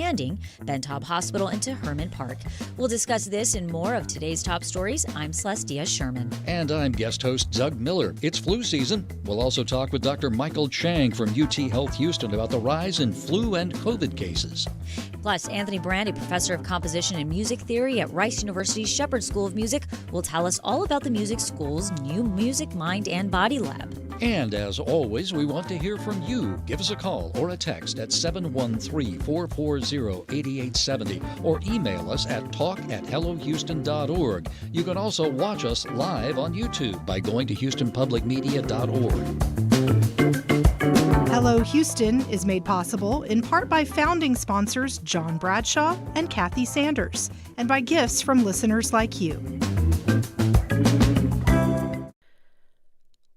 expanding Ben Taub Hospital into Herman Park. We'll discuss this and more of today's top stories. I'm Celeste Díaz Schurman. And I'm guest host Doug Miller. It's flu season. We'll also talk with Dr. Michael Chang from UTHealth Houston about the rise in flu and COVID cases. Plus, Anthony Brandt, a professor of composition and music theory at Rice University's Shepherd School of Music, will tell us all about the music school's new Music, Mind, and Body Lab. And as always, we want to hear from you. Give us a call or a text at 713-440-8870 or email us at talk@hellohouston.org. You can also watch us live on YouTube by going to houstonpublicmedia.org. Hello Houston is made possible in part by founding sponsors John Bradshaw and Kathy Sanders, and by gifts from listeners like you.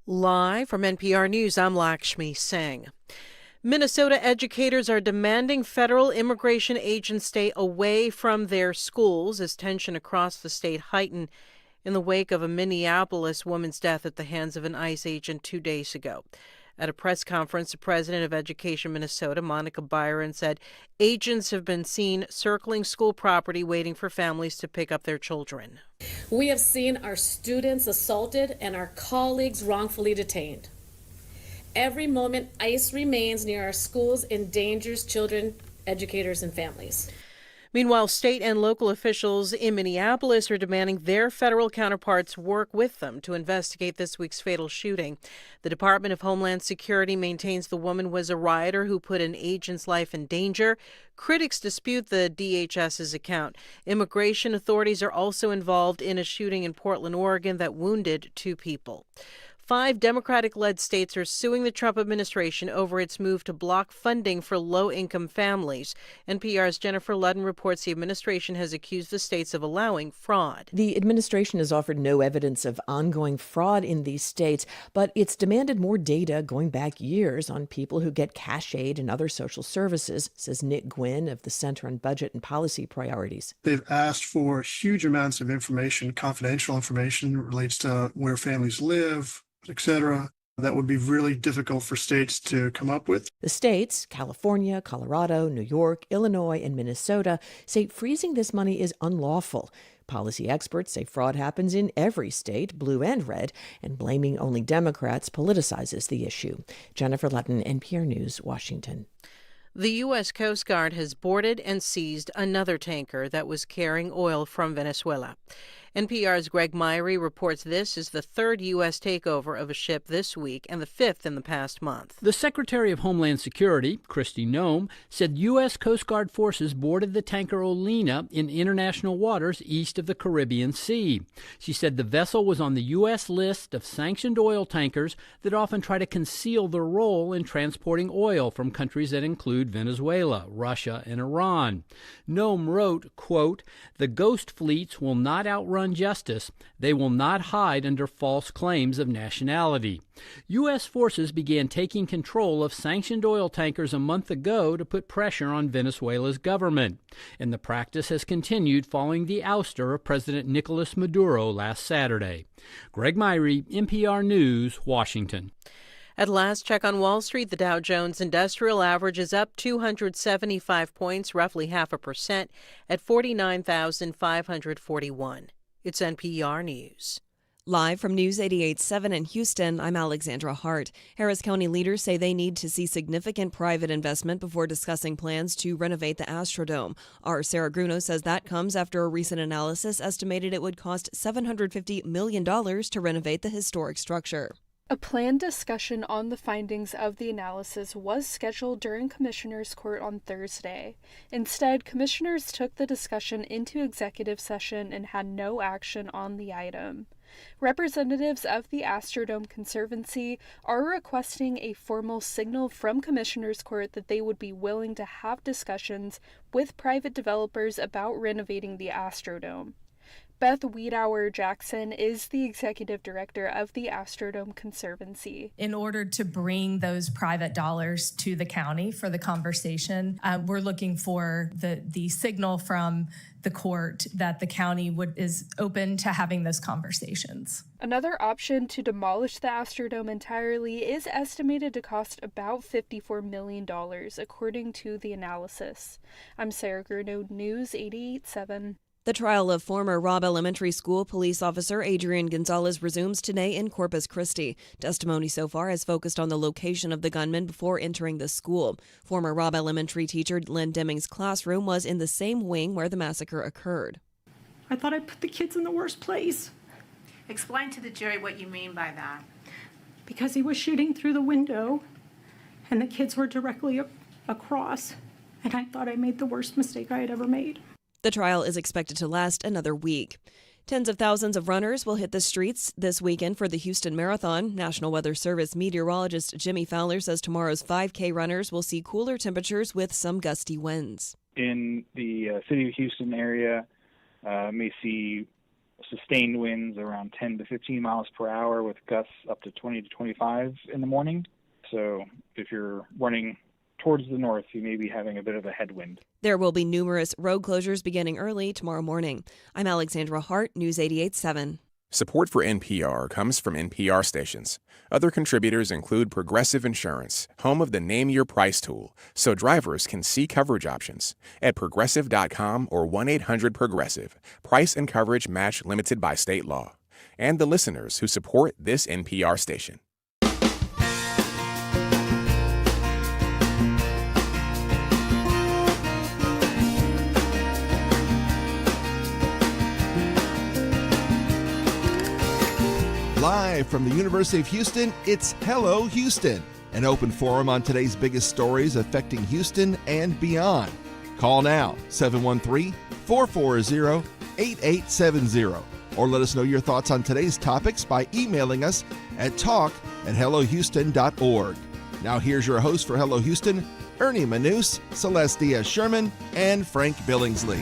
Live from NPR News, I'm Lakshmi Singh. Minnesota educators are demanding federal immigration agents stay away from their schools as tension across the state heightened in the wake of a Minneapolis woman's death at the hands of an ICE agent 2 days ago. At a press conference, the president of Education Minnesota, Monica Byron, said agents have been seen circling school property waiting for families to pick up their children. We have seen our students assaulted and our colleagues wrongfully detained. Every moment ICE remains near our schools endangers children, educators, and families. Meanwhile, state and local officials in Minneapolis are demanding their federal counterparts work with them to investigate this week's fatal shooting. The Department of Homeland Security maintains the woman was a rioter who put an agent's life in danger. Critics dispute the DHS's account. Immigration authorities are also involved in a shooting in Portland, Oregon that wounded 2 people. 5 Democratic-led states are suing the Trump administration over its move to block funding for low-income families. NPR's Jennifer Ludden reports the administration has accused the states of allowing fraud. The administration has offered no evidence of ongoing fraud in these states, but it's demanded more data going back years on people who get cash aid and other social services, says Nick Gwynn of the Center on Budget and Policy Priorities. They've asked for huge amounts of information, confidential information that relates to where families live, etc., that would be really difficult for states to come up with. The states, California, Colorado, New York, Illinois, and Minnesota, say freezing this money is unlawful. Policy experts say fraud happens in every state, blue and red, and blaming only Democrats politicizes the issue. Jennifer Ludden, NPR News, Washington. The U.S. Coast Guard has boarded and seized another tanker that was carrying oil from Venezuela. NPR's Greg Myrie reports this is the 3rd U.S. takeover of a ship this week and the 5th in the past month. The Secretary of Homeland Security, Kristi Noem, said U.S. Coast Guard forces boarded the tanker Olena in international waters east of the Caribbean Sea. She said the vessel was on the U.S. list of sanctioned oil tankers that often try to conceal their role in transporting oil from countries that include Venezuela, Russia, and Iran. Noem wrote, quote, "The ghost fleets will not outrun justice. They will not hide under false claims of nationality." U.S. forces began taking control of sanctioned oil tankers a month ago to put pressure on Venezuela's government. And the practice has continued following the ouster of President Nicolas Maduro last Saturday. Greg Myrie, NPR News, Washington. At last check on Wall Street, the Dow Jones Industrial Average is up 275 points, roughly 0.5%, at 49,541. It's NPR News. Live from News 88.7 in Houston, I'm Alexandra Hart. Harris County leaders say they need to see significant private investment before discussing plans to renovate the Astrodome. Our Sarah Gruno says that comes after a recent analysis estimated it would cost $750 million to renovate the historic structure. A planned discussion on the findings of the analysis was scheduled during Commissioners' Court on Thursday. Instead, commissioners took the discussion into executive session and had no action on the item. Representatives of the Astrodome Conservancy are requesting a formal signal from Commissioners' Court that they would be willing to have discussions with private developers about renovating the Astrodome. Beth Wiedauer Jackson is the executive director of the Astrodome Conservancy. In order to bring those private dollars to the county for the conversation, we're looking for the signal from the court that the county is open to having those conversations. Another option to demolish the Astrodome entirely is estimated to cost about $54 million, according to the analysis. I'm Sarah Grunow, News 88.7. The trial of former Robb Elementary School police officer Adrian Gonzalez resumes today in Corpus Christi. Testimony so far has focused on the location of the gunman before entering the school. Former Robb Elementary teacher Len Deming's classroom was in the same wing where the massacre occurred. I thought I put the kids in the worst place. Explain to the jury what you mean by that. Because he was shooting through the window and the kids were directly across, and I thought I made the worst mistake I had ever made. The trial is expected to last another week. Tens of thousands of runners will hit the streets this weekend for the Houston Marathon. National Weather Service meteorologist Jimmy Fowler says tomorrow's 5K runners will see cooler temperatures with some gusty winds. In the city of Houston area, may see sustained winds around 10 to 15 miles per hour with gusts up to 20 to 25 in the morning. So if you're running towards the north, you may be having a bit of a headwind. There will be numerous road closures beginning early tomorrow morning. I'm Alexandra Hart, News 88.7. Support for NPR comes from NPR stations. Other contributors include Progressive Insurance, home of the Name Your Price tool, so drivers can see coverage options at Progressive.com or 1-800-PROGRESSIVE. Price and coverage match limited by state law. And the listeners who support this NPR station. Live from the University of Houston, it's Hello Houston, an open forum on today's biggest stories affecting Houston and beyond. Call now, 713-440-8870, or let us know your thoughts on today's topics by emailing us at talk@hellohouston.org. Now here's your host for Hello Houston, Ernie Manous, Celeste Díaz Schurman, and Frank Billingsley.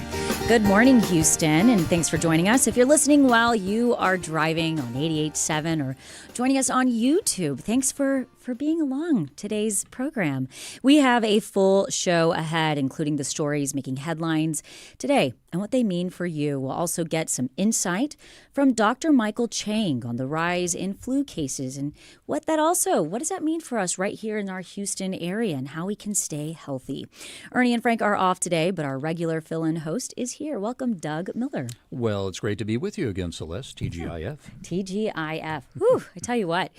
Good morning, Houston, and thanks for joining us. If you're listening while you are driving on 88.7 or joining us on YouTube, thanks for being along today's program. We have a full show ahead, including the stories making headlines today and what they mean for you. We'll also get some insight from Dr. Michael Chang on the rise in flu cases and what does that mean for us right here in our Houston area and how we can stay healthy. Ernie and Frank are off today, but our regular fill-in host is here. Welcome, Doug Miller. Well, it's great to be with you again, Celeste. TGIF. TGIF. Whew, I tell you what,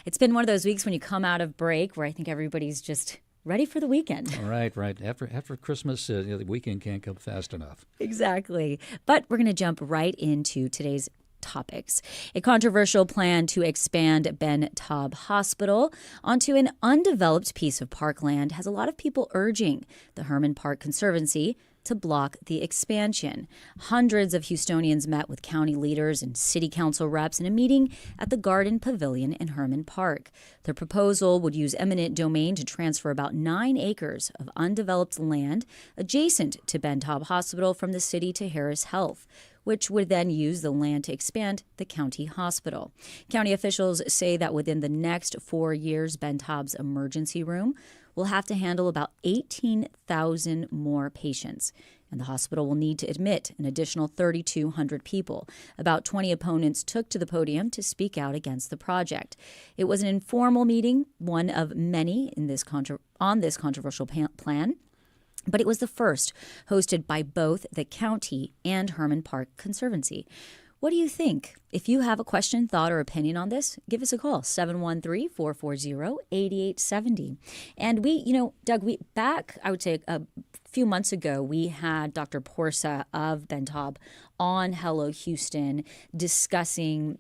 it's been one of those weeks when you come out of break where I think everybody's just ready for the weekend. Right. After Christmas, the weekend can't come fast enough. Exactly. But we're going to jump right into today's topics. A controversial plan to expand Ben Taub Hospital onto an undeveloped piece of parkland has a lot of people urging the Herman Park Conservancy to block the expansion. Hundreds of Houstonians met with county leaders and city council reps in a meeting at the Garden Pavilion in Herman Park. The proposal would use eminent domain to transfer about 9 acres of undeveloped land adjacent to Ben Taub Hospital from the city to Harris Health, which would then use the land to expand the county hospital. County officials say that within the next 4 years, Ben Taub's emergency room will have to handle about 18,000 more patients, and the hospital will need to admit an additional 3,200 people. About 20 opponents took to the podium to speak out against the project. It was an informal meeting, one of many on this controversial plan, but it was the first hosted by both the county and Herman Park Conservancy. What do you think? If you have a question, thought, or opinion on this, give us a call, 713-440-8870. And Doug, I would say a few months ago, we had Dr. Porsa of Ben Taub on Hello Houston discussing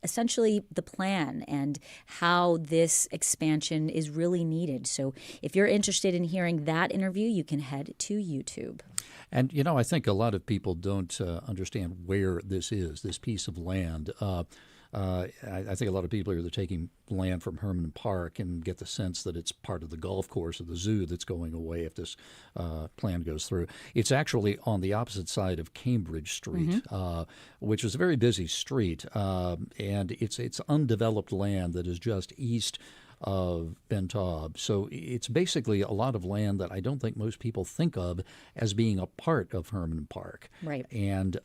essentially the plan and how this expansion is really needed. So if you're interested in hearing that interview, you can head to YouTube. And, I think a lot of people don't understand where this piece of land. I think a lot of people are taking land from Herman Park and get the sense that it's part of the golf course or the zoo that's going away if this plan goes through. It's actually on the opposite side of Cambridge Street, which is a very busy street, and it's undeveloped land that is just east of Ben Taub. So it's basically a lot of land that I don't think most people think of as being a part of Herman Park. Right. And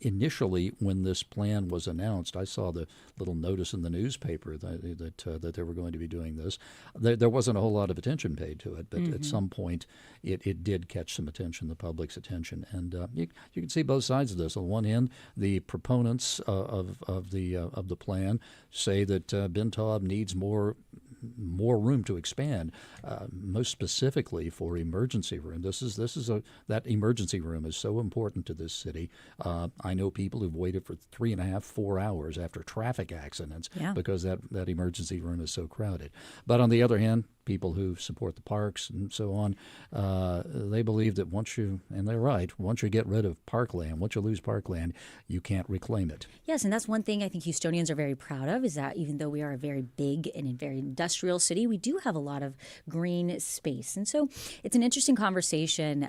initially, when this plan was announced, I saw the little notice in the newspaper that they were going to be doing this. There wasn't a whole lot of attention paid to it, but at some point it did catch some attention, the public's attention. And you can see both sides of this. On one hand, the proponents of the plan say that Ben Taub needs more room to expand, most specifically for emergency room. That emergency room is so important to this city. I know people who've waited for 3.5, 4 hours after traffic accidents because that emergency room is so crowded. But on the other hand, people who support the parks and so on, they believe that once you get rid of parkland, once you lose parkland, you can't reclaim it. Yes, and that's one thing I think Houstonians are very proud of, is that even though we are a very big and a very industrial city, we do have a lot of green space. And so it's an interesting conversation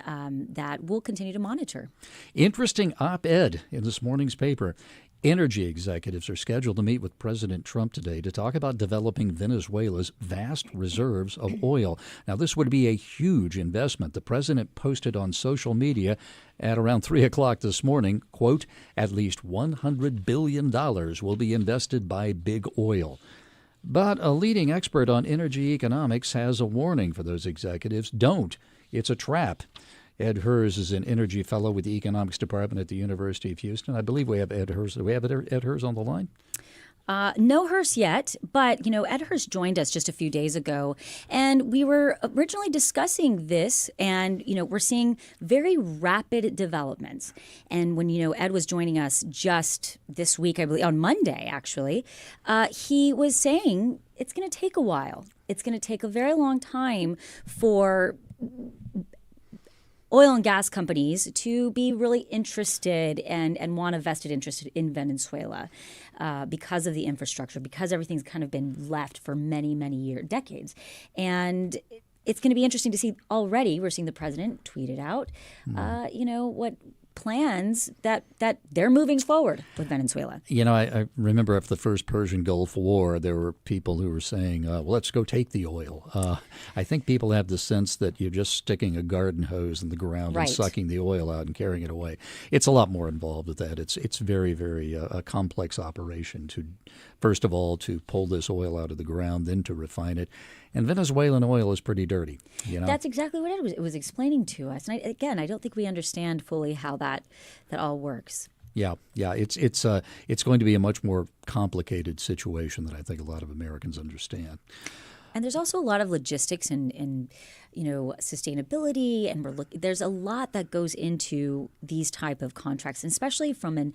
that we'll continue to monitor. Interesting op-ed in this morning's paper. Energy executives are scheduled to meet with President Trump today to talk about developing Venezuela's vast reserves of oil. Now, this would be a huge investment. The president posted on social media at around 3 o'clock this morning, quote, "At least $100 billion will be invested by big oil." But a leading expert on energy economics has a warning for those executives. Don't. It's a trap. Ed Hers is an energy fellow with the economics department at the University of Houston. I believe we have Ed Hers. Do we have Ed Hers on the line? No Hers yet, but, Ed Hers joined us just a few days ago, and we were originally discussing this, and, we're seeing very rapid developments. And when, Ed was joining us just this week, I believe, on Monday, actually, he was saying it's going to take a while. It's going to take a very long time for oil and gas companies to be really interested and want a vested interest in Venezuela because of the infrastructure, because everything's kind of been left for many, many years, decades. And it's going to be interesting to see already, we're seeing the president tweet it out, what plans that they're moving forward with Venezuela. I remember after the first Persian Gulf War, there were people who were saying, well, let's go take the oil. I think people have the sense that you're just sticking a garden hose in the ground and sucking the oil out and carrying it away. It's a lot more involved with that. It's very, very a complex operation to, first of all, to pull this oil out of the ground, then to refine it. And Venezuelan oil is pretty dirty. That's exactly what it was explaining to us. And I don't think we understand fully how that all works. Yeah. It's going to be a much more complicated situation than I think a lot of Americans understand. And there's also a lot of logistics and sustainability, and there's a lot that goes into these type of contracts, especially from an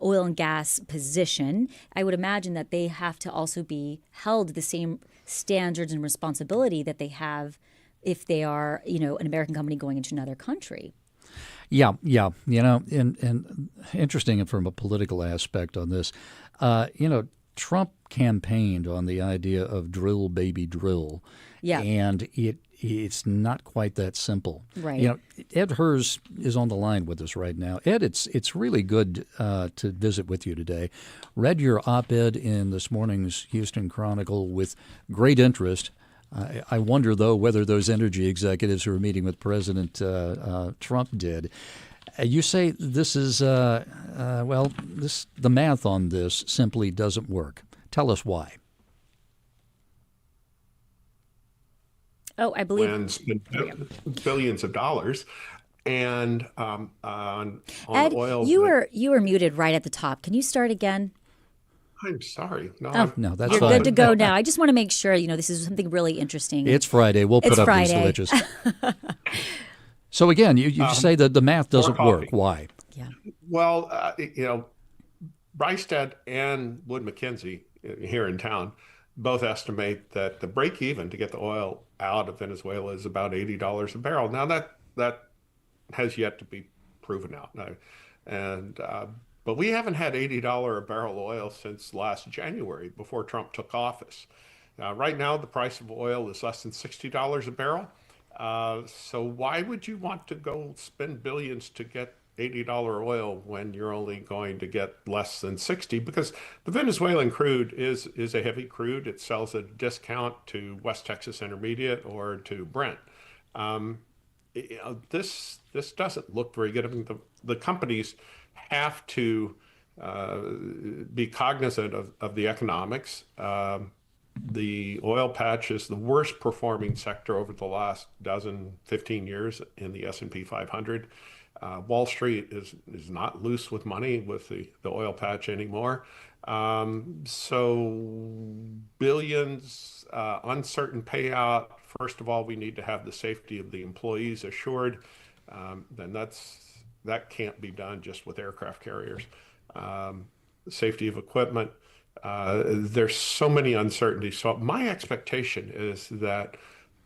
oil and gas position. I would imagine that they have to also be held the same standards and responsibility that they have if they are, an American company going into another country. Yeah. And interesting from a political aspect on this, Trump campaigned on the idea of drill, baby, drill. Yeah. And it's not quite that simple. Right. Ed Hers is on the line with us right now. Ed, it's really good to visit with you today. Read your op-ed in this morning's Houston Chronicle with great interest. I wonder, though, whether those energy executives who are meeting with President Trump did. You say this is, the math on this simply doesn't work. Tell us why. Oh, I believe. And spend billions of dollars. And on Ed, oil. You were muted right at the top. Can you start again? I'm sorry. No, that's You're fine. good to go now. I just want to make sure, this is something really interesting. It's Friday. We'll put up these glitches. So again, you say that the math doesn't work. Why? Yeah. Well, Rystad and Wood Mackenzie here in town both estimate that the break even to get the oil out of Venezuela is about $80 a barrel. Now that has yet to be proven out. And But we haven't had $80 a barrel oil since last January, before Trump took office. Right now, the price of oil is less than $60 a barrel. So why would you want to go spend billions to get $80 oil when you're only going to get less than 60? Because the Venezuelan crude is a heavy crude. It sells at a discount to West Texas Intermediate or to Brent. This doesn't look very good. I mean, the companies have to be cognizant of the economics. The oil patch is the worst performing sector over the last 15 years in the S&P 500. Wall Street is not loose with money with the oil patch anymore. So billions, uncertain payout. First of all, we need to have the safety of the employees assured. Then that can't be done just with aircraft carriers. Safety of equipment. There's so many uncertainties. So my expectation is that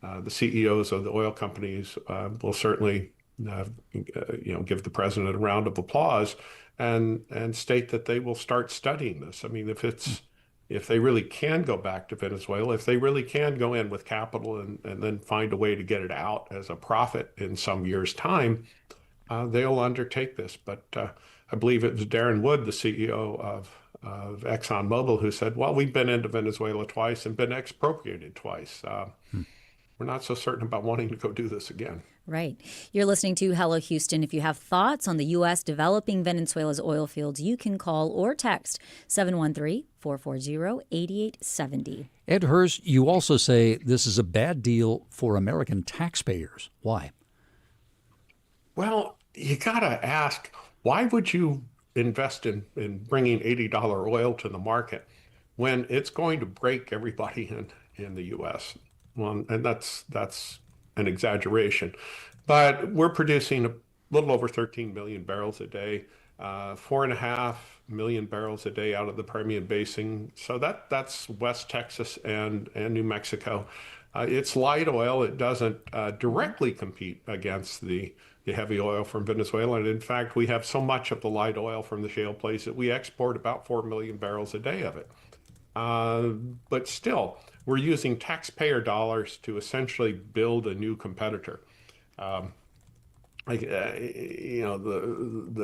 the CEOs of the oil companies will certainly give the president a round of applause and state that they will start studying this. I mean, if they really can go back to Venezuela, if they really can go in with capital and then find a way to get it out as a profit in some years' time, they'll undertake this. But I believe it was Darren Wood, the CEO of ExxonMobil, who said, well, we've been into Venezuela twice and been expropriated twice. We're not so certain about wanting to go do this again. Right. You're listening to Hello Houston. If you have thoughts on the U.S. developing Venezuela's oil fields, you can call or text 713-440-8870. Ed Hurst, you also say this is a bad deal for American taxpayers. Why? Well, you got to ask, why would you invest in bringing $80 oil to the market when it's going to break everybody in the U.S.? Well, and that's an exaggeration, but we're producing a little over 13 million barrels a day, 4.5 million barrels a day out of the Permian Basin. So that's West Texas and New Mexico. It's light oil. It doesn't directly compete against the heavy oil from Venezuela. And in fact, we have so much of the light oil from the shale plays that we export about 4 million barrels a day of it. But still, we're using taxpayer dollars to essentially build a new competitor. The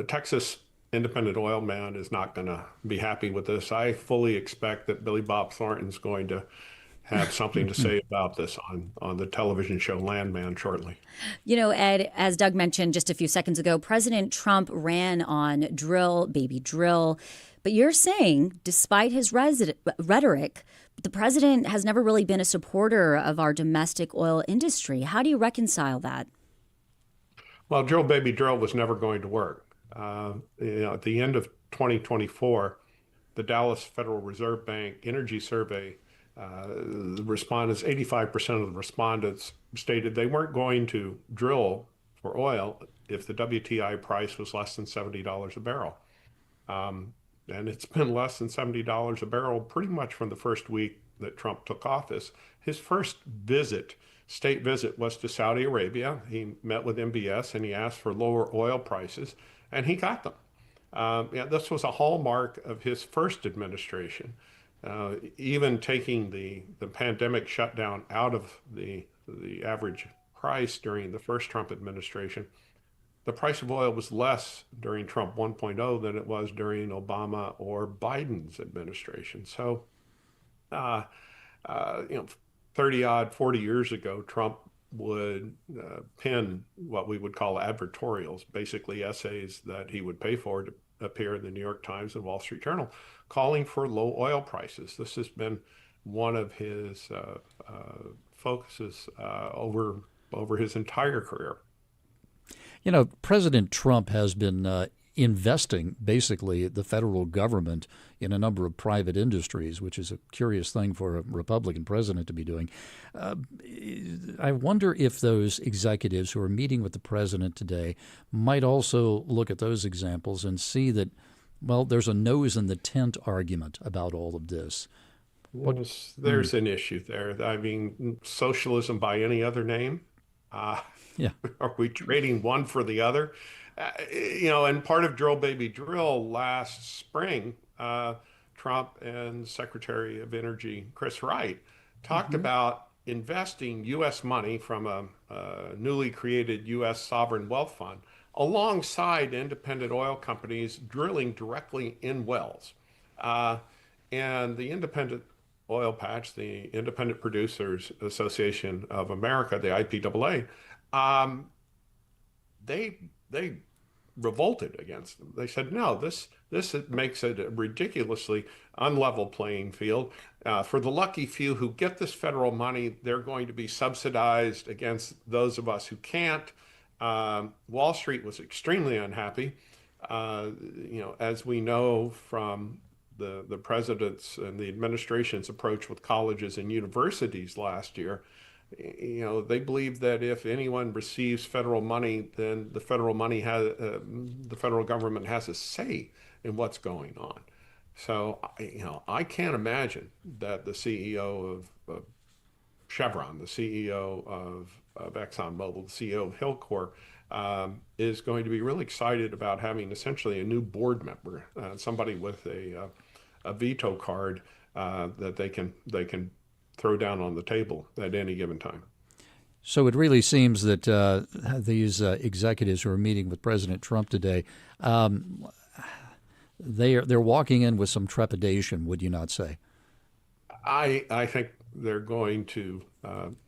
Texas independent oil man is not going to be happy with this. I fully expect that Billy Bob Thornton's going to have something to say about this on the television show Landman shortly. You know, Ed, as Doug mentioned just a few seconds ago, President Trump ran on drill, baby drill. But you're saying, despite his rhetoric, the president has never really been a supporter of our domestic oil industry. How do you reconcile that? Well, drill, baby drill was never going to work. At the end of 2024, the Dallas Federal Reserve Bank Energy Survey, the respondents, 85% of the respondents stated they weren't going to drill for oil if the WTI price was less than $70 a barrel. And it's been less than $70 a barrel pretty much from the first week that Trump took office. His first state visit, was to Saudi Arabia. He met with MBS and he asked for lower oil prices, and he got them. This was a hallmark of his first administration. Even taking the pandemic shutdown out of the average price during the first Trump administration, the price of oil was less during Trump 1.0 than it was during Obama or Biden's administration. So, 40 years ago, Trump would pen what we would call advertorials, basically essays that he would pay for to appear in the New York Times and Wall Street Journal, calling for low oil prices. This has been one of his focuses over his entire career. You know, President Trump has been investing basically the federal government in a number of private industries, which is a curious thing for a Republican president to be doing. I wonder if those executives who are meeting with the president today might also look at those examples and see that, well, there's a nose in the tent argument about all of this. There's an issue there. I mean, socialism by any other name. Yeah. Are we trading one for the other? And part of Drill Baby Drill last spring, Trump and Secretary of Energy Chris Wright talked about investing U.S. money from a newly created U.S. sovereign wealth fund alongside independent oil companies drilling directly in wells. And the independent oil patch, the Independent Producers Association of America, the IPAA, they revolted against them. They said, no, this makes it a ridiculously unlevel playing field. For the lucky few who get this federal money, they're going to be subsidized against those of us who can't. Wall Street was extremely unhappy. As we know from the president's and the administration's approach with colleges and universities last year, they believe that if anyone receives federal money, then the federal government has a say in what's going on. So, I can't imagine that the CEO of Chevron, the CEO of ExxonMobil, the CEO of Hillcorp, is going to be really excited about having essentially a new board member, somebody with a veto card that they can throw down on the table at any given time. So it really seems that these executives who are meeting with President Trump today, they're walking in with some trepidation, would you not say? I think they're going to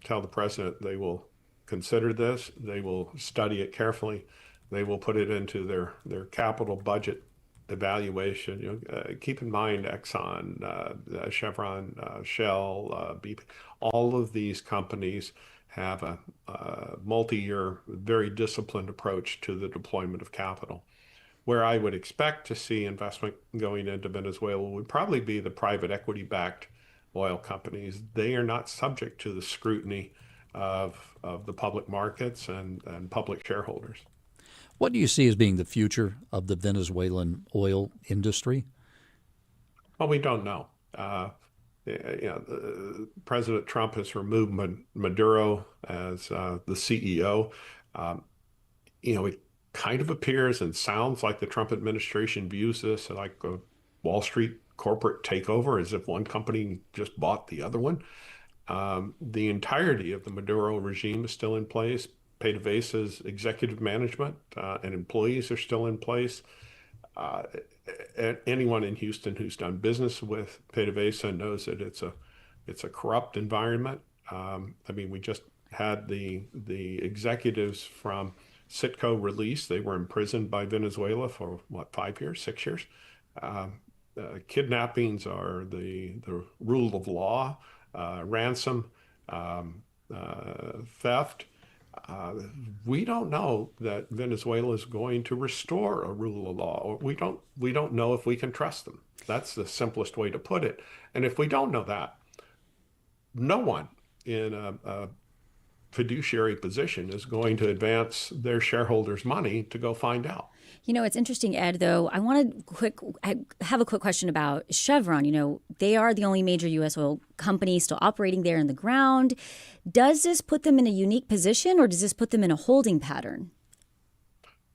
tell the president they will consider this, they will study it carefully, they will put it into their capital budget evaluation. Keep in mind Exxon, Chevron, Shell, BP, all of these companies have a multi-year, very disciplined approach to the deployment of capital. Where I would expect to see investment going into Venezuela would probably be the private equity-backed oil companies. They are not subject to the scrutiny of the public markets and public shareholders. What do you see as being the future of the Venezuelan oil industry? Well, we don't know. President Trump has removed Maduro as the CEO. It kind of appears and sounds like the Trump administration views this like a Wall Street corporate takeover, as if one company just bought the other one. The entirety of the Maduro regime is still in place. PDVSA's executive management and employees are still in place. Anyone in Houston who's done business with PDVSA knows that it's a corrupt environment. We just had the executives from Citgo released. They were imprisoned by Venezuela for 5 years, 6 years. Kidnappings are the rule of law, ransom, theft. We don't know that Venezuela is going to restore a rule of law, or we don't know if we can trust them. That's the simplest way to put it. And if we don't know that, no one in a fiduciary position is going to advance their shareholders' money to go find out. It's interesting, Ed, though. I have a quick question about Chevron. They are the only major U.S. oil company still operating there in the ground. Does this put them in a unique position, or does this put them in a holding pattern?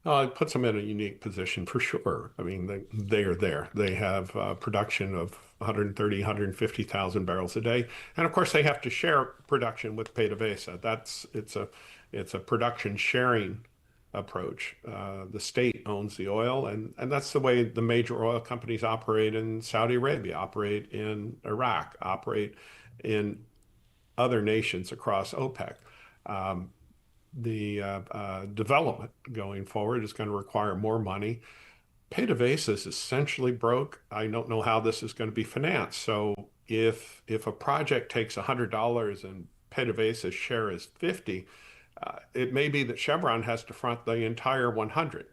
It puts them in a unique position for sure. They are there. They have production of 130, 150,000 barrels a day. And of course, they have to share production with PDVSA. It's a production sharing approach. The state owns the oil, and that's the way the major oil companies operate in Saudi Arabia, operate in Iraq, operate in other nations across OPEC. The development going forward is going to require more money. PDVSA is essentially broke. I don't know how this is going to be financed. So if a project takes $100 and PDVSA's share is $50, it may be that Chevron has to front the entire 100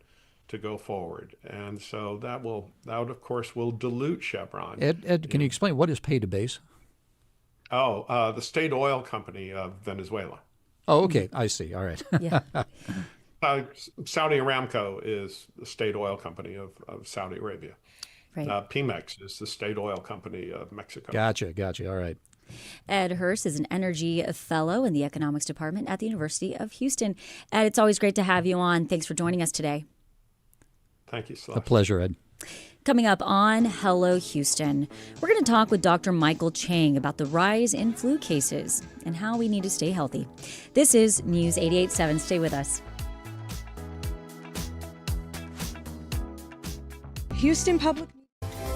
to go forward. And so that of course will dilute Chevron. Ed, can you explain what is PDVSA? The state oil company of Venezuela. Oh, okay. I see. All right. Yeah. Saudi Aramco is the state oil company of Saudi Arabia. Right. Pemex is the state oil company of Mexico. Gotcha. All right. Ed Hurst is an energy fellow in the economics department at the University of Houston. Ed, it's always great to have you on. Thanks for joining us today. Thank you, Celeste. A pleasure, Ed. Coming up on Hello Houston, we're going to talk with Dr. Michael Chang about the rise in flu cases and how we need to stay healthy. This is News 88.7. Stay with us. Houston Public.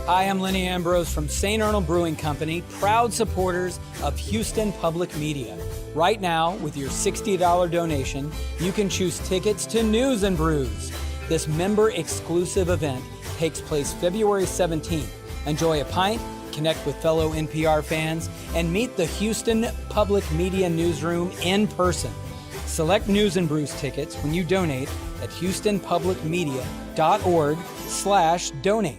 Hi, I'm Lenny Ambrose from St. Arnold Brewing Company, proud supporters of Houston Public Media. Right now, with your $60 donation, you can choose tickets to News and Brews. This member-exclusive event takes place February 17th. Enjoy a pint, connect with fellow NPR fans, and meet the Houston Public Media Newsroom in person. Select News and Brews tickets when you donate at houstonpublicmedia.org/donate.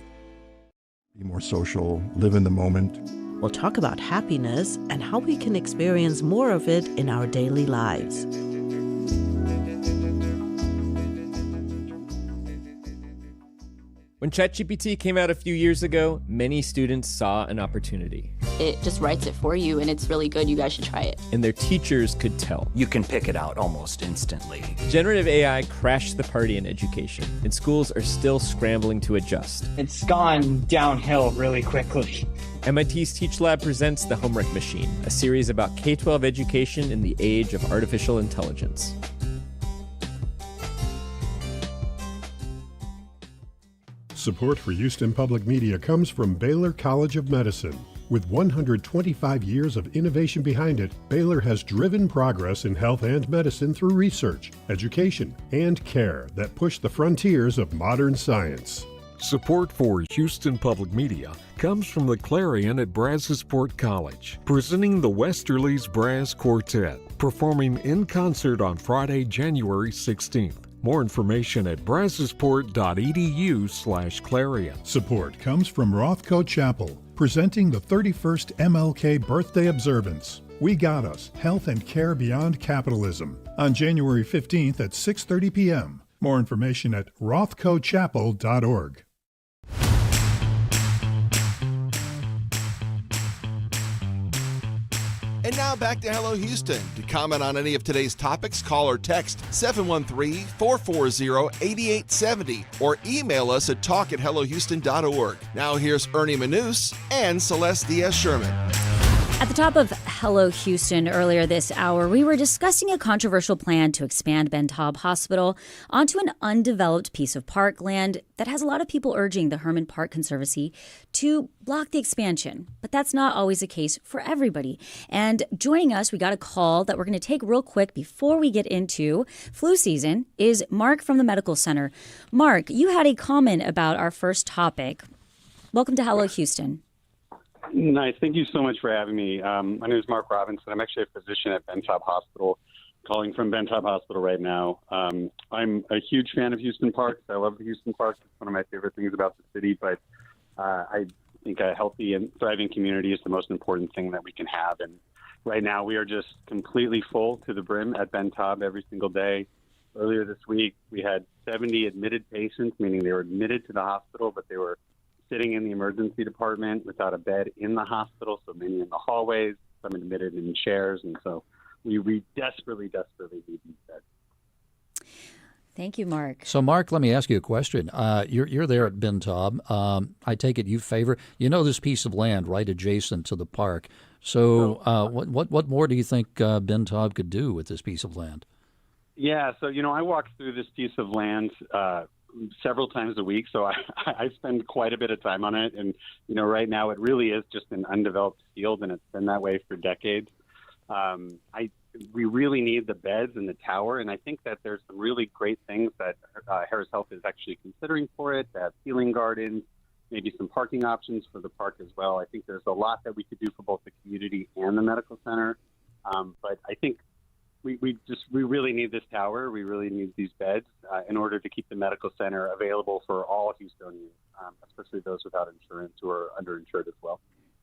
Be more social, live in the moment. We'll talk about happiness and how we can experience more of it in our daily lives. When ChatGPT came out a few years ago, many students saw an opportunity. It just writes it for you, and it's really good. You guys should try it. And their teachers could tell. You can pick it out almost instantly. Generative AI crashed the party in education, and schools are still scrambling to adjust. It's gone downhill really quickly. MIT's Teach Lab presents The Homework Machine, a series about K-12 education in the age of artificial intelligence. Support for Houston Public Media comes from Baylor College of Medicine. With 125 years of innovation behind it, Baylor has driven progress in health and medicine through research, education, and care that push the frontiers of modern science. Support for Houston Public Media comes from the Clarion at Brazosport College, presenting the Westerly's Brass Quartet, performing in concert on Friday, January 16th. More information at brazosport.edu/Clarion. Support comes from Rothko Chapel, presenting the 31st MLK birthday observance. We Got Us, Health and Care Beyond Capitalism, on January 15th at 6:30 p.m. More information at rothkochapel.org. And now back to Hello Houston. To comment on any of today's topics, call or text 713-440-8870 or email us at talk@hellohouston.org. Now here's Ernie Manous and Celeste Díaz Schurman. At the top of Hello Houston earlier this hour, we were discussing a controversial plan to expand Ben Taub Hospital onto an undeveloped piece of parkland that has a lot of people urging the Herman Park Conservancy to block the expansion. But that's not always the case for everybody. And joining us, we got a call that we're going to take real quick before we get into flu season, is Mark from the Medical Center. Mark, you had a comment about our first topic. Welcome to Hello Houston. Nice. Thank you so much for having me. My name is Mark Robinson. I'm actually a physician at Ben Taub Hospital, calling from Ben Taub Hospital right now. I'm a huge fan of Houston Parks. I love the Houston Parks. It's one of my favorite things about the city, but I think a healthy and thriving community is the most important thing that we can have. And right now we are just completely full to the brim at Ben Taub every single day. Earlier this week, we had 70 admitted patients, meaning they were admitted to the hospital, but they were sitting in the emergency department without a bed in the hospital, so many in the hallways, some admitted in chairs, and so we desperately need these beds. Thank you, Mark. So, Mark, let me ask you a question. You're there at Ben Taub. I take it you favor, this piece of land right adjacent to the park. So what more do you think Ben Taub could do with this piece of land? Yeah, so, I walk through this piece of land several times a week, so I spend quite a bit of time on it. And, right now it really is just an undeveloped field, and it's been that way for decades. We really need the beds and the tower, and I think that there's some really great things that Harris Health is actually considering for it, that healing gardens, maybe some parking options for the park as well. I think there's a lot that we could do for both the community and the medical center. But I think we really need this tower. We really need these beds in order to keep the medical center available for all Houstonians, especially those without insurance who are underinsured as well.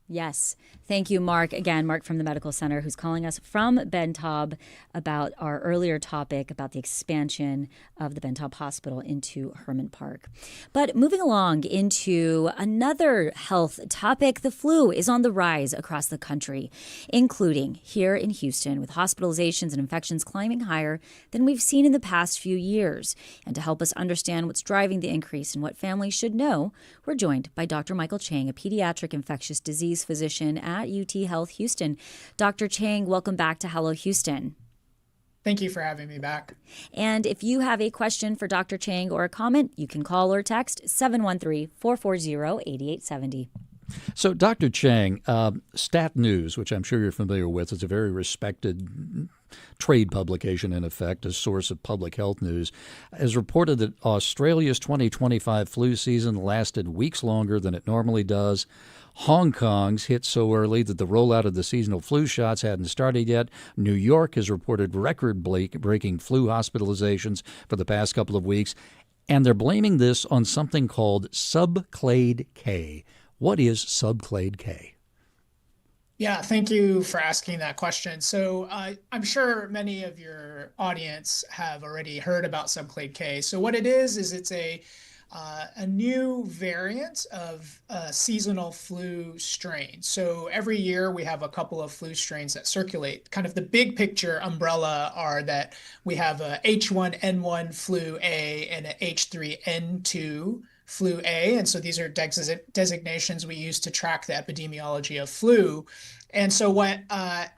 Yes. Thank you, Mark. Again, Mark from the Medical Center, who's calling us from Ben Taub about our earlier topic about the expansion of the Ben Taub Hospital into Herman Park. But moving along into another health topic, the flu is on the rise across the country, including here in Houston, with hospitalizations and infections climbing higher than we've seen in the past few years. And to help us understand what's driving the increase and what families should know, we're joined by Dr. Michael Chang, a pediatric infectious disease physician at UTHealth Houston. Dr. Chang, welcome back to Hello Houston. Thank you for having me back. And if you have a question for Dr. Chang or a comment, you can call or text 713-440-8870. So, Dr. Chang, Stat News, which I'm sure you're familiar with, is a very respected trade publication, in effect, a source of public health news, has reported that Australia's 2025 flu season lasted weeks longer than it normally does. Hong Kong's hit so early that the rollout of the seasonal flu shots hadn't started yet. New York has reported record-breaking flu hospitalizations for the past couple of weeks, and they're blaming this on something called subclade K. What is subclade K? Yeah, thank you for asking that question. So I'm sure many of your audience have already heard about subclade K. So what it is it's a new variant of seasonal flu strain. So every year we have a couple of flu strains that circulate. Kind of the big picture umbrella are that we have a H1N1 flu A and a H3N2 flu A. And so these are designations we use to track the epidemiology of flu. And so what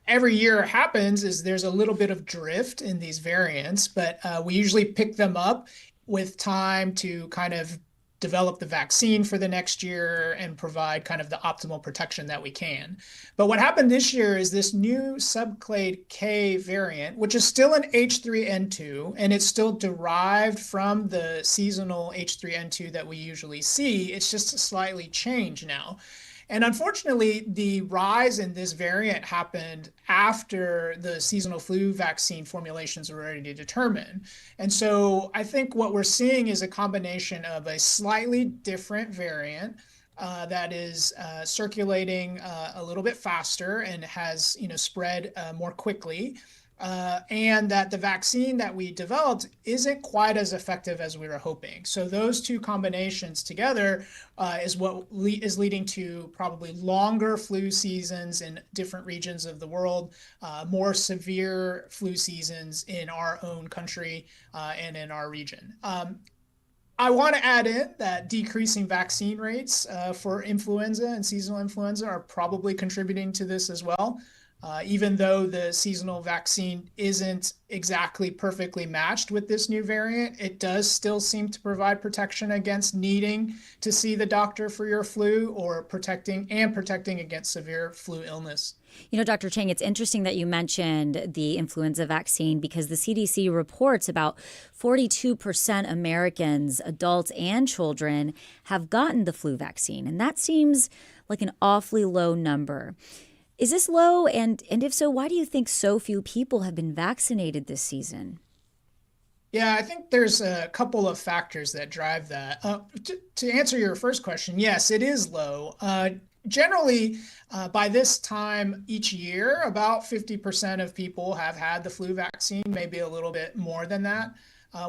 every year happens is there's a little bit of drift in these variants, but we usually pick them up with time to kind of develop the vaccine for the next year and provide kind of the optimal protection that we can. But what happened this year is this new subclade K variant, which is still an H3N2, and it's still derived from the seasonal H3N2 that we usually see. It's just slightly changed now. And unfortunately, the rise in this variant happened after the seasonal flu vaccine formulations were already determined. And so I think what we're seeing is a combination of a slightly different variant that is circulating a little bit faster and has spread more quickly. And that the vaccine that we developed isn't quite as effective as we were hoping. So those two combinations together is what is leading to probably longer flu seasons in different regions of the world, more severe flu seasons in our own country and in our region. I want to add in that decreasing vaccine rates for influenza and seasonal influenza are probably contributing to this as well. Even though the seasonal vaccine isn't exactly perfectly matched with this new variant, it does still seem to provide protection against needing to see the doctor for your flu or protecting against severe flu illness. Dr. Chang, it's interesting that you mentioned the influenza vaccine because the CDC reports about 42% Americans, adults and children, have gotten the flu vaccine. And that seems like an awfully low number. Is this low? And if so, why do you think so few people have been vaccinated this season? Yeah, I think there's a couple of factors that drive that. To answer your first question, yes, it is low. Generally, by this time each year, about 50% of people have had the flu vaccine, maybe a little bit more than that.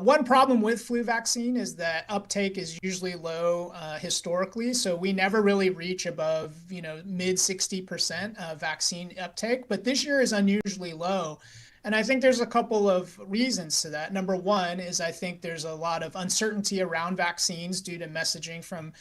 One problem with flu vaccine is that uptake is usually low historically, so we never really reach above mid 60% vaccine uptake. But this year is unusually low, and I think there's a couple of reasons to that. Number one is I think there's a lot of uncertainty around vaccines due to messaging from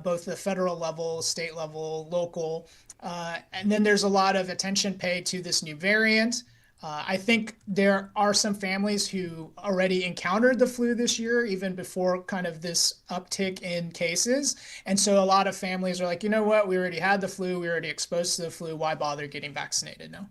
both the federal level, state level, local, and then there's a lot of attention paid to this new variant. I think there are some families who already encountered the flu this year, even before kind of this uptick in cases. And so a lot of families are like, you know what, we already had the flu, we were already exposed to the flu, why bother getting vaccinated now?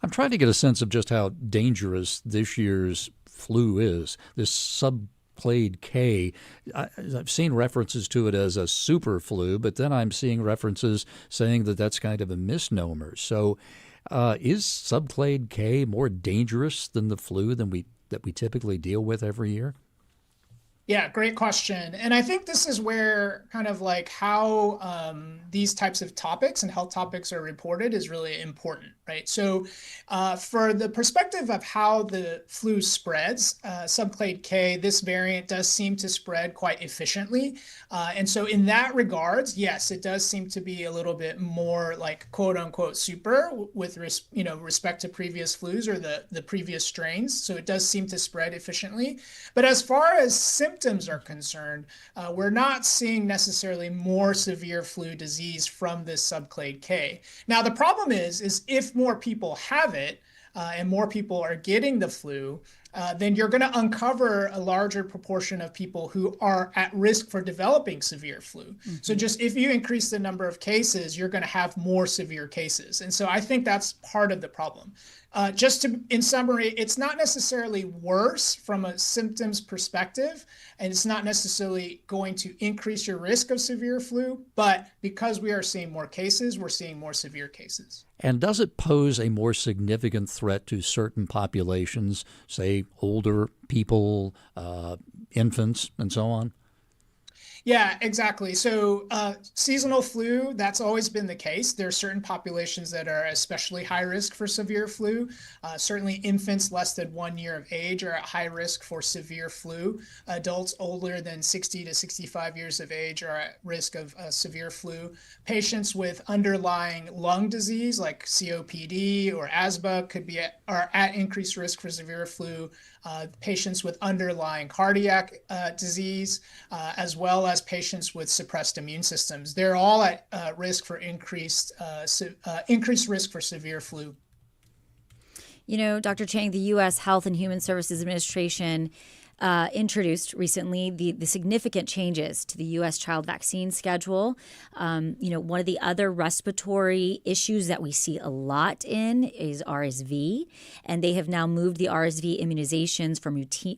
I'm trying to get a sense of just how dangerous this year's flu is, this subclade K. I've seen references to it as a super flu, but then I'm seeing references saying that that's kind of a misnomer. So is subclade K more dangerous than the flu that we typically deal with every year? Yeah, great question. And I think this is where kind of like how these types of topics and health topics are reported is really important, right? So for the perspective of how the flu spreads, subclade K, this variant does seem to spread quite efficiently. And so in that regards, yes, it does seem to be a little bit more like quote unquote super with respect to previous flus or the previous strains. So it does seem to spread efficiently. But as far as symptoms are concerned, we're not seeing necessarily more severe flu disease from this subclade K. Now, the problem is if more people have it and more people are getting the flu, then you're going to uncover a larger proportion of people who are at risk for developing severe flu. Mm-hmm. So just if you increase the number of cases, you're going to have more severe cases. And so I think that's part of the problem. In summary, it's not necessarily worse from a symptoms perspective, and it's not necessarily going to increase your risk of severe flu, but because we are seeing more cases, we're seeing more severe cases. And does it pose a more significant threat to certain populations, say older people, infants, and so on? Yeah, exactly. So seasonal flu, that's always been the case. There are certain populations that are especially high risk for severe flu. Certainly infants less than 1 year of age are at high risk for severe flu. Adults older than 60 to 65 years of age are at risk of severe flu. Patients with underlying lung disease like COPD or asthma are at increased risk for severe flu. Patients with underlying cardiac disease, as well as patients with suppressed immune systems. They're all at risk for increased risk for severe flu. You know, Dr. Chang, the U.S. Health and Human Services Administration introduced recently the significant changes to the U.S. child vaccine schedule. One of the other respiratory issues that we see a lot in is RSV, and they have now moved the RSV immunizations from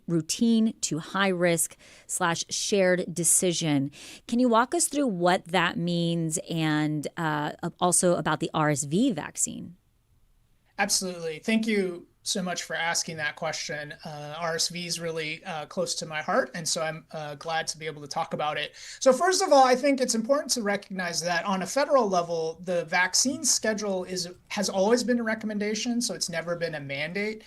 routine to high risk / shared decision. Can you walk us through what that means and also about the RSV vaccine? Absolutely. Thank you so much for asking that question. RSV is really close to my heart, and so I'm glad to be able to talk about it. So first of all, I think it's important to recognize that on a federal level, the vaccine schedule has always been a recommendation, so it's never been a mandate.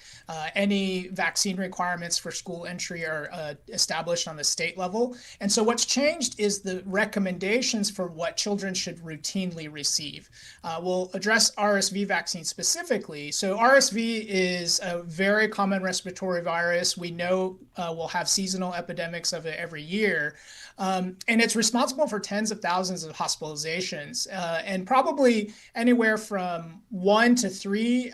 Any vaccine requirements for school entry are established on the state level. And so what's changed is the recommendations for what children should routinely receive. We'll address RSV vaccine specifically. So RSV is a very common respiratory virus. We know we'll have seasonal epidemics of it every year. And it's responsible for tens of thousands of hospitalizations, and probably anywhere from 1 to 3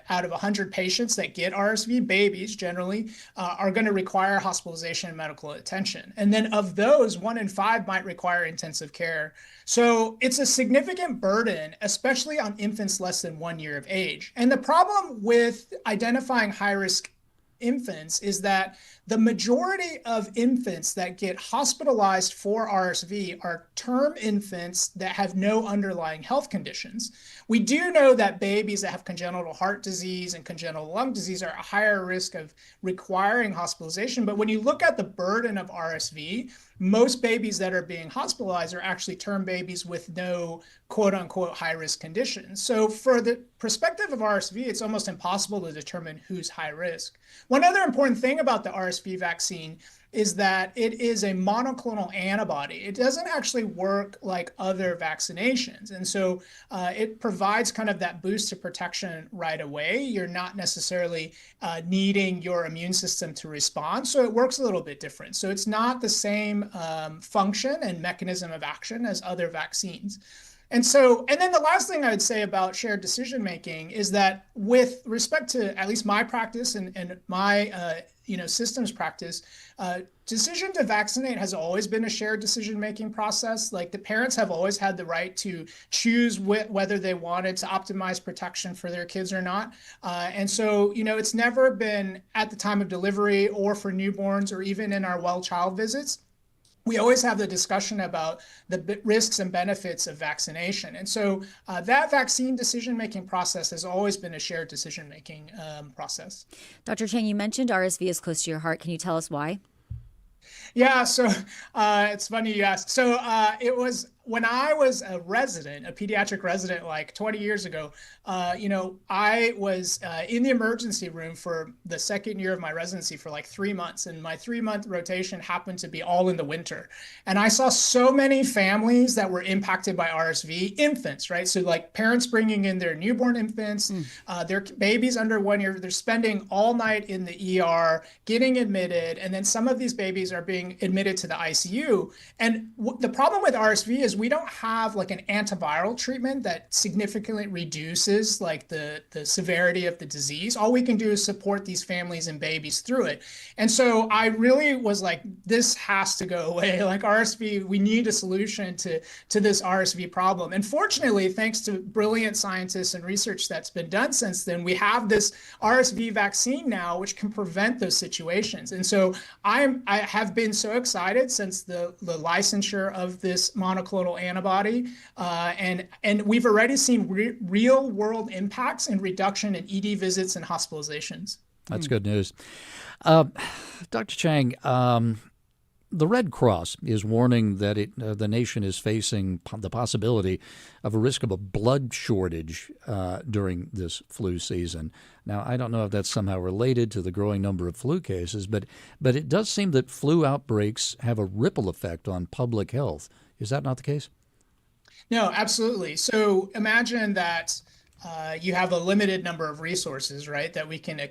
out of 100 patients that get RSV, babies generally, are going to require hospitalization and medical attention. And then of those, 1 in 5 might require intensive care. So it's a significant burden, especially on infants less than 1 year of age. And the problem with identifying high-risk infants is that the majority of infants that get hospitalized for RSV are term infants that have no underlying health conditions. We do know that babies that have congenital heart disease and congenital lung disease are at a higher risk of requiring hospitalization. But when you look at the burden of RSV, most babies that are being hospitalized are actually term babies with no quote unquote high risk conditions. So for the perspective of RSV, it's almost impossible to determine who's high risk. One other important thing about the RSV vaccine is that it is a monoclonal antibody. It doesn't actually work like other vaccinations. And so it provides kind of that boost to protection right away. You're not necessarily needing your immune system to respond. So it works a little bit different. So it's not the same function and mechanism of action as other vaccines. And then the last thing I would say about shared decision making is that with respect to at least my practice and my systems practice, decision to vaccinate has always been a shared decision making process. Like the parents have always had the right to choose whether they wanted to optimize protection for their kids or not. And so, it's never been at the time of delivery or for newborns or even in our well child visits. We always have the discussion about the risks and benefits of vaccination. And so that vaccine decision-making process has always been a shared decision-making process. Dr. Chang, you mentioned RSV is close to your heart. Can you tell us why? Yeah, so it's funny you asked. So it was when I was a resident, a pediatric resident, like 20 years ago. I was in the emergency room for the second year of my residency for like 3 months, and my 3-month rotation happened to be all in the winter. And I saw so many families that were impacted by RSV, infants, right? So like parents bringing in their newborn infants, their babies under 1 year, they're spending all night in the ER, getting admitted, and then some of these babies are being admitted to the ICU. And the problem with RSV is we don't have like an antiviral treatment that significantly reduces like the severity of the disease. All we can do is support these families and babies through it. And so I really was like, this has to go away. Like RSV, we need a solution to this RSV problem. And fortunately, thanks to brilliant scientists and research that's been done since then, we have this RSV vaccine now, which can prevent those situations. And so I have been so excited since the licensure of this monoclonal antibody, and we've already seen real world impacts and reduction in ED visits and hospitalizations. That's good news. Dr. Chang, the Red Cross is warning that the nation is facing the possibility of a risk of a blood shortage during this flu season. Now, I don't know if that's somehow related to the growing number of flu cases, but it does seem that flu outbreaks have a ripple effect on public health. Is that not the case? No, absolutely. So imagine that you have a limited number of resources, right, that we can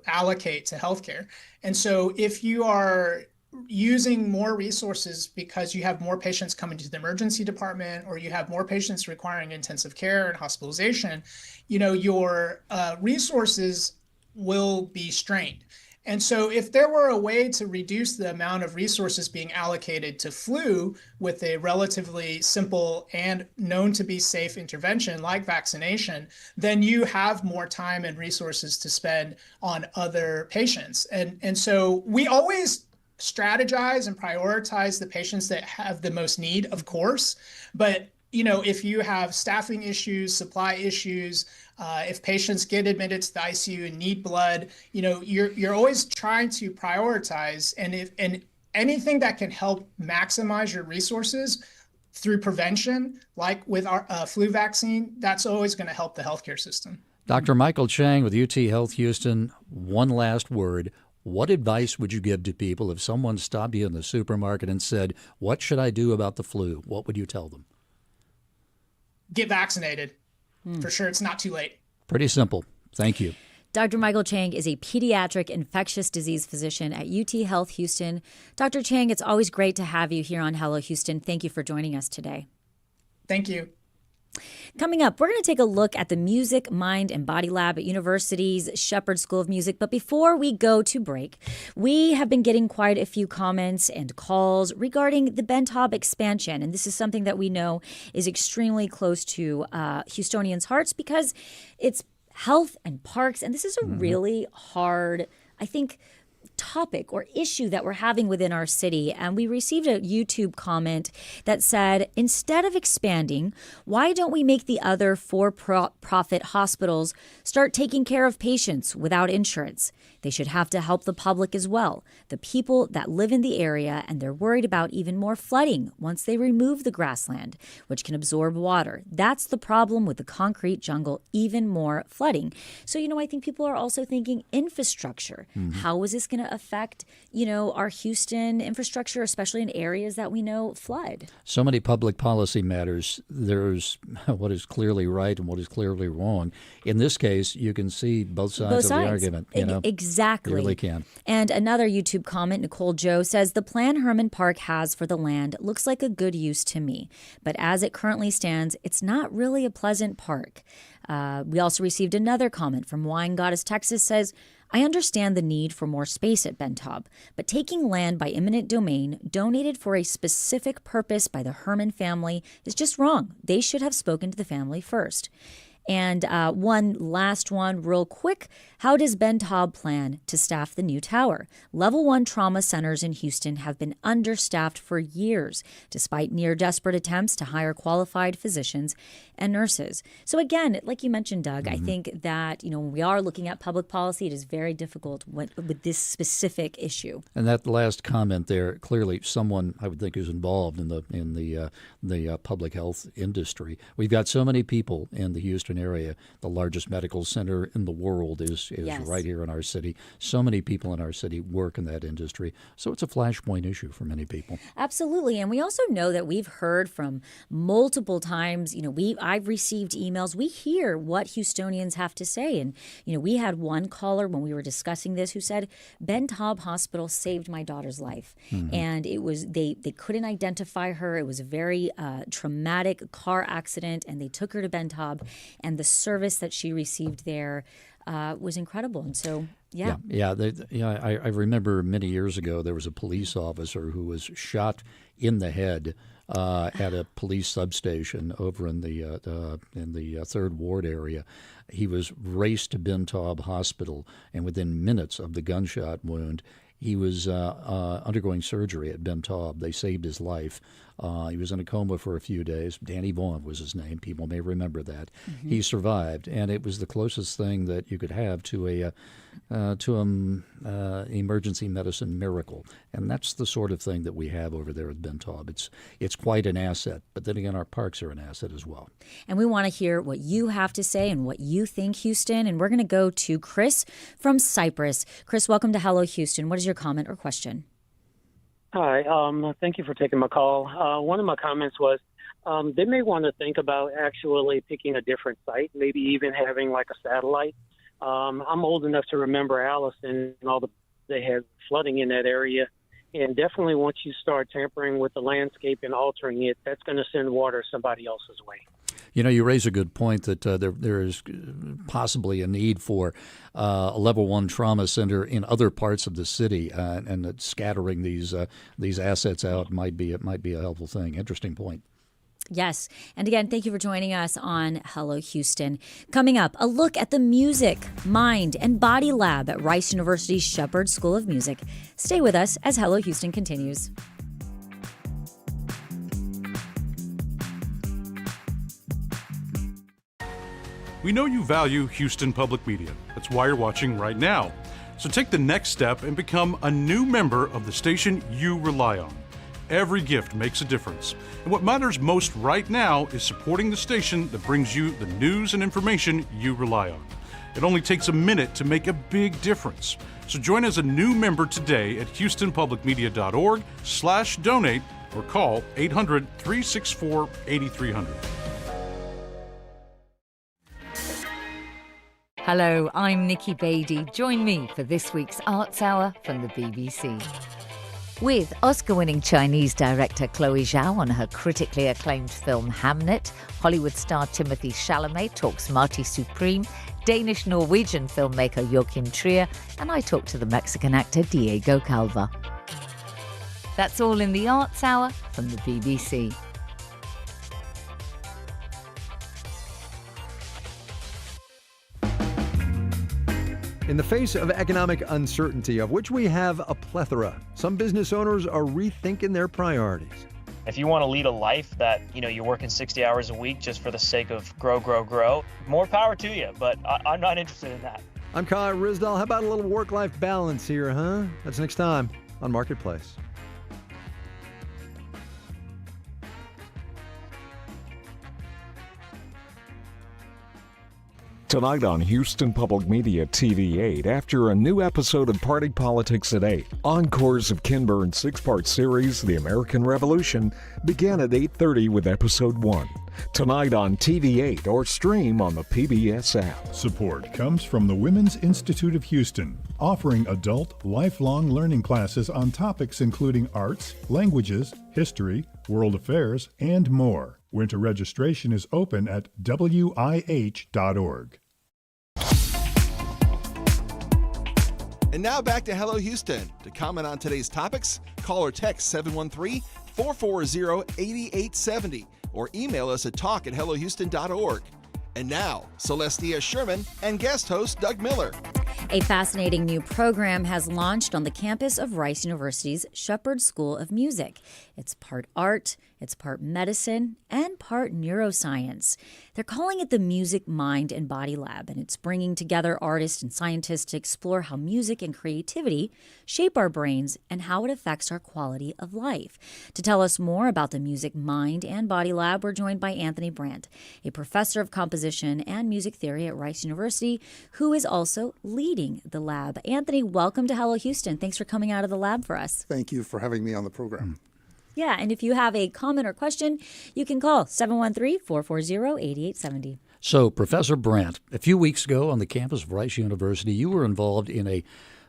allocate to healthcare. And so if you are using more resources because you have more patients coming to the emergency department, or you have more patients requiring intensive care and hospitalization, your resources will be strained. And so if there were a way to reduce the amount of resources being allocated to flu with a relatively simple and known to be safe intervention like vaccination, then you have more time and resources to spend on other patients. And so we always strategize and prioritize the patients that have the most need, of course. But if you have staffing issues, supply issues, if patients get admitted to the ICU and need blood, you're always trying to prioritize. And anything that can help maximize your resources through prevention, like with our flu vaccine, that's always going to help the healthcare system. Dr. Michael Chang with UTHealth Houston, one last word. What advice would you give to people if someone stopped you in the supermarket and said, "What should I do about the flu?" What would you tell them? Get vaccinated. For sure, it's not too late. Pretty simple. Thank you. Dr. Michael Chang is a pediatric infectious disease physician at UTHealth Houston. Dr. Chang, it's always great to have you here on Hello Houston. Thank you for joining us today. Thank you. Coming up, we're going to take a look at the Music, Mind, and Body Lab at University's Shepherd School of Music. But before we go to break, we have been getting quite a few comments and calls regarding the Ben Taub expansion. And this is something that we know is extremely close to Houstonians' hearts because it's health and parks. And this is a really hard, I think, topic or issue that we're having within our city. And we received a YouTube comment that said, instead of expanding, why don't we make the other for-profit hospitals start taking care of patients without insurance? They should have to help the public as well, the people that live in the area, and they're worried about even more flooding once they remove the grassland, which can absorb water. That's the problem with the concrete jungle, even more flooding. So, I think people are also thinking infrastructure. How is this going to affect, our Houston infrastructure, especially in areas that we know flood? So many public policy matters. There's what is clearly right and what is clearly wrong. In this case, you can see both sides of the argument. Exactly. You really can. And another YouTube comment, Nicole Joe says, the plan Herman Park has for the land looks like a good use to me. But as it currently stands, it's not really a pleasant park. We also received another comment from Wine Goddess Texas says, I understand the need for more space at Ben Taub, but taking land by eminent domain donated for a specific purpose by the Herman family is just wrong. They should have spoken to the family first. And one last one real quick. How does Ben Taub plan to staff the new tower? Level 1 trauma centers in Houston have been understaffed for years, despite near desperate attempts to hire qualified physicians and nurses. So again, like you mentioned, Doug, I think that, when we are looking at public policy, it is very difficult with this specific issue. And that last comment there, clearly someone I would think is involved in the public health industry. We've got so many people in the Houston area. The largest medical center in the world is Yes. right here in our city. So many people in our city work in that industry. So it's a flashpoint issue for many people. Absolutely. And we also know that we've heard from multiple times, I've received emails. We hear what Houstonians have to say. And, we had one caller when we were discussing this who said, Ben Taub Hospital saved my daughter's life. And it was, they couldn't identify her. It was a very traumatic car accident, and they took her to Ben Taub, and the service that she received there was incredible. And so, I remember many years ago there was a police officer who was shot in the head at a police substation over in the Third Ward area. He was raced to Ben Taub Hospital, and within minutes of the gunshot wound, he was undergoing surgery at Ben Taub. They saved his life. He was in a coma for a few days. Danny Vaughn was his name. People may remember that. He survived, and it was the closest thing that you could have to an emergency medicine miracle. And that's the sort of thing that we have over there at Ben Taub. It's quite an asset, but then again, our parks are an asset as well. And we want to hear what you have to say and what you think, Houston. And we're going to go to Chris from Cypress. Chris, welcome to Hello Houston. What is your comment or question? Hi, thank you for taking my call. One of my comments was they may want to think about actually picking a different site, maybe even having like a satellite. I'm old enough to remember Allison and they had flooding in that area. And definitely once you start tampering with the landscape and altering it, that's going to send water somebody else's way. You raise a good point that there is possibly a need for a level 1 trauma center in other parts of the city, and that scattering these assets out might be a helpful thing. Interesting point. Yes. And again, thank you for joining us on Hello Houston. Coming up, a look at the Music, Mind, and Body Lab at Rice University's Shepherd School of Music. Stay with us as Hello Houston continues. We know you value Houston Public Media. That's why you're watching right now. So take the next step and become a new member of the station you rely on. Every gift makes a difference. And what matters most right now is supporting the station that brings you the news and information you rely on. It only takes a minute to make a big difference. So join as a new member today at houstonpublicmedia.org/donate or call 800-364-8300. Hello, I'm Nikki Beattie. Join me for this week's Arts Hour from the BBC. With Oscar-winning Chinese director Chloe Zhao on her critically acclaimed film Hamnet, Hollywood star Timothée Chalamet talks Marty Supreme, Danish-Norwegian filmmaker Joachim Trier, and I talk to the Mexican actor Diego Calva. That's all in the Arts Hour from the BBC. In the face of economic uncertainty, of which we have a plethora, some business owners are rethinking their priorities. If you want to lead a life that, you're working 60 hours a week just for the sake of grow, more power to you, but I'm not interested in that. I'm Kyle Rizdal. How about a little work-life balance here, huh? That's next time on Marketplace. Tonight on Houston Public Media TV 8, after a new episode of Party Politics at 8, encores of Ken Burns' 6-part series, The American Revolution, begin at 8:30 with Episode 1. Tonight on TV 8 or stream on the PBS app. Support comes from the Women's Institute of Houston, offering adult, lifelong learning classes on topics including arts, languages, history, world affairs, and more. Winter registration is open at wih.org. And now back to Hello Houston. To comment on today's topics, call or text 713-440-8870 or email us at talk@hellohouston.org. And now, Celeste Díaz Schurman and guest host Doug Miller. A fascinating new program has launched on the campus of Rice University's Shepherd School of Music. It's part art, it's part medicine, and part neuroscience. They're calling it the Music, Mind, and Body Lab, and it's bringing together artists and scientists to explore how music and creativity shape our brains and how it affects our quality of life. To tell us more about the Music, Mind, and Body Lab, we're joined by Anthony Brandt, a professor of composition and music theory at Rice University, who is also leading the lab. Anthony, welcome to Hello Houston. Thanks for coming out of the lab for us. Thank you for having me on the program. Yeah, and if you have a comment or question, you can call 713-440-8870. So, Professor Brandt, a few weeks ago on the campus of Rice University, you were involved in a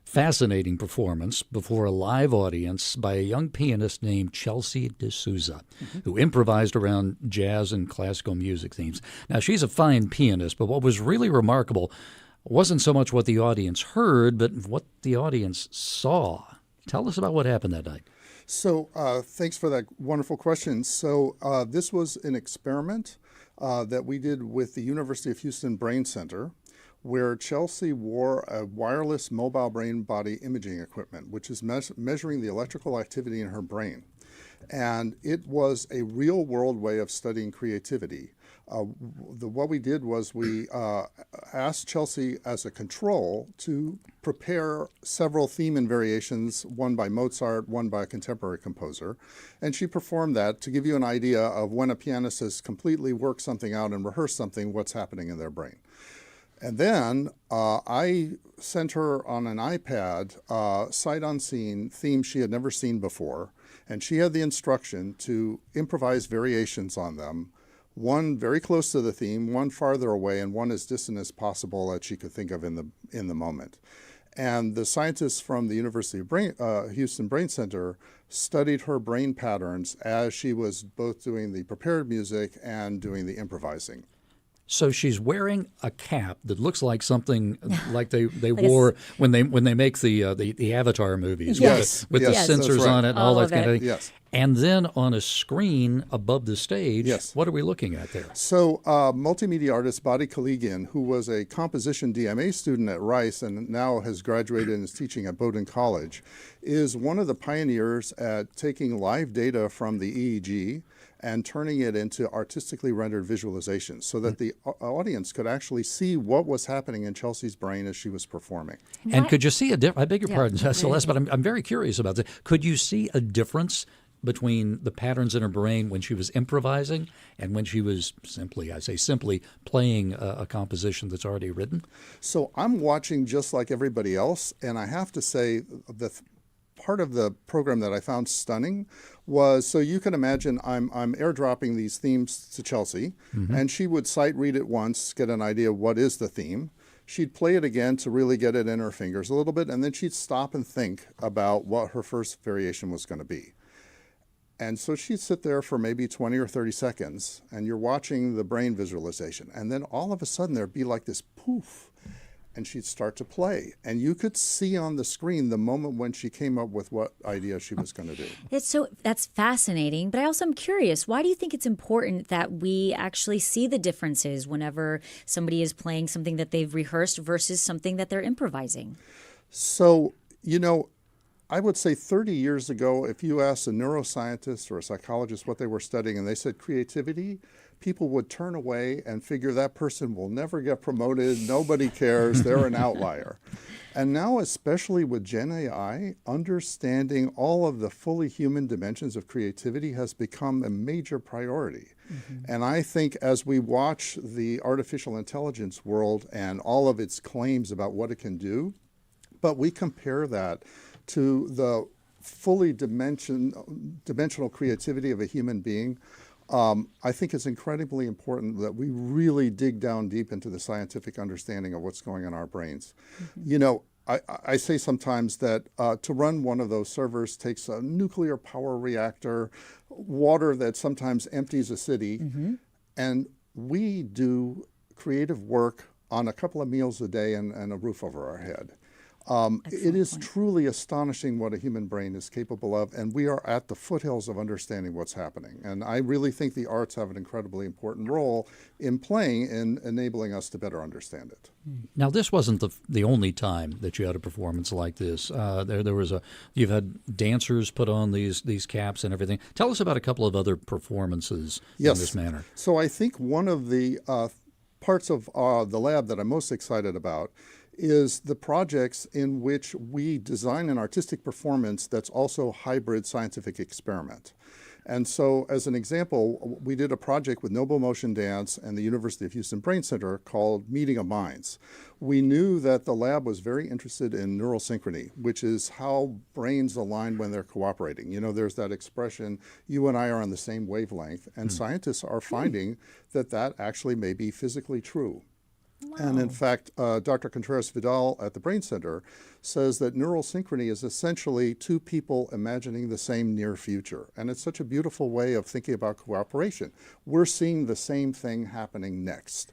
fascinating performance before a live audience by a young pianist named Chelsea D'Souza, who improvised around jazz and classical music themes. Now, she's a fine pianist, but what was really remarkable wasn't so much what the audience heard, but what the audience saw. Tell us about what happened that night. So thanks for that wonderful question. So this was an experiment that we did with the University of Houston Brain Center, where Chelsea wore a wireless mobile brain body imaging equipment, which is measuring the electrical activity in her brain. And it was a real world way of studying creativity. What we did was we asked Chelsea as a control to prepare several theme and variations, one by Mozart, one by a contemporary composer. And she performed that to give you an idea of when a pianist has completely worked something out and rehearsed something, what's happening in their brain. And then I sent her on an iPad, sight unseen, themes she had never seen before. And she had the instruction to improvise variations on them, one very close to the theme, one farther away, and one as distant as possible that she could think of in the moment. And the scientists from the University of Houston Brain Center studied her brain patterns as she was both doing the prepared music and doing the improvising. So she's wearing a cap that looks like something like they wore when they make the Avatar movies with the sensors on it and all that kind of thing. Yes. And then on a screen above the stage, what are we looking at there? So multimedia artist Badi Kaligian, who was a composition DMA student at Rice and now has graduated and is teaching at Bowdoin College, is one of the pioneers at taking live data from the EEG and turning it into artistically rendered visualizations so that the audience could actually see what was happening in Chelsea's brain as she was performing. And could you see a difference? I beg your pardon, Celeste, but I'm very curious about this. Could you see a difference between the patterns in her brain when she was improvising and when she was simply playing a composition that's already written? So I'm watching just like everybody else, and I have to say the part of the program that I found stunning was, so you can imagine I'm airdropping these themes to Chelsea, and she would sight read it once, get an idea of what is the theme. She'd play it again to really get it in her fingers a little bit, and then she'd stop and think about what her first variation was going to be. And so she'd sit there for maybe 20 or 30 seconds, and you're watching the brain visualization. And then all of a sudden there'd be like this poof, and she'd start to play. And you could see on the screen the moment when she came up with what idea she was going to do. That's fascinating. But I also am curious, why do you think it's important that we actually see the differences whenever somebody is playing something that they've rehearsed versus something that they're improvising? So, I would say 30 years ago, if you asked a neuroscientist or a psychologist what they were studying and they said creativity, people would turn away and figure that person will never get promoted, nobody cares, they're an outlier. And now, especially with Gen AI, understanding all of the fully human dimensions of creativity has become a major priority. And I think as we watch the artificial intelligence world and all of its claims about what it can do, but we compare that to the fully dimensional creativity of a human being, I think it's incredibly important that we really dig down deep into the scientific understanding of what's going on in our brains. I say sometimes that to run one of those servers takes a nuclear power reactor, water that sometimes empties a city, and we do creative work on a couple of meals a day and a roof over our head. It is truly astonishing what a human brain is capable of, and we are at the foothills of understanding what's happening. And I really think the arts have an incredibly important role in playing in enabling us to better understand it. Now, this wasn't the only time that you had a performance like this. You've had dancers put on these caps and everything. Tell us about a couple of other performances in this manner. So I think one of the parts of the lab that I'm most excited about is the projects in which we design an artistic performance that's also hybrid scientific experiment. And so, as an example, we did a project with Noble Motion Dance and the University of Houston Brain Center called Meeting of Minds. We knew that the lab was very interested in neural synchrony, which is how brains align when they're cooperating. You know, there's that expression, you and I are on the same wavelength, and scientists are finding that actually may be physically true. Wow. And in fact, Dr. Contreras-Vidal at the Brain Center says that neural synchrony is essentially two people imagining the same near future. And it's such a beautiful way of thinking about cooperation. We're seeing the same thing happening next.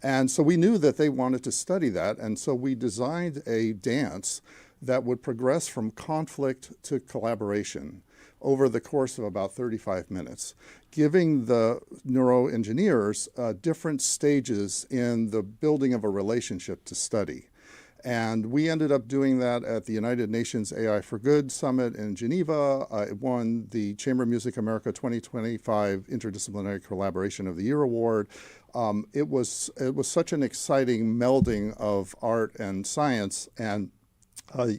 And so we knew that they wanted to study that. And so we designed a dance that would progress from conflict to collaboration over the course of about 35 minutes, giving the neuroengineers different stages in the building of a relationship to study. And we ended up doing that at the United Nations AI for Good Summit in Geneva. It won the Chamber of Music America 2025 Interdisciplinary Collaboration of the Year Award. It was such an exciting melding of art and science, and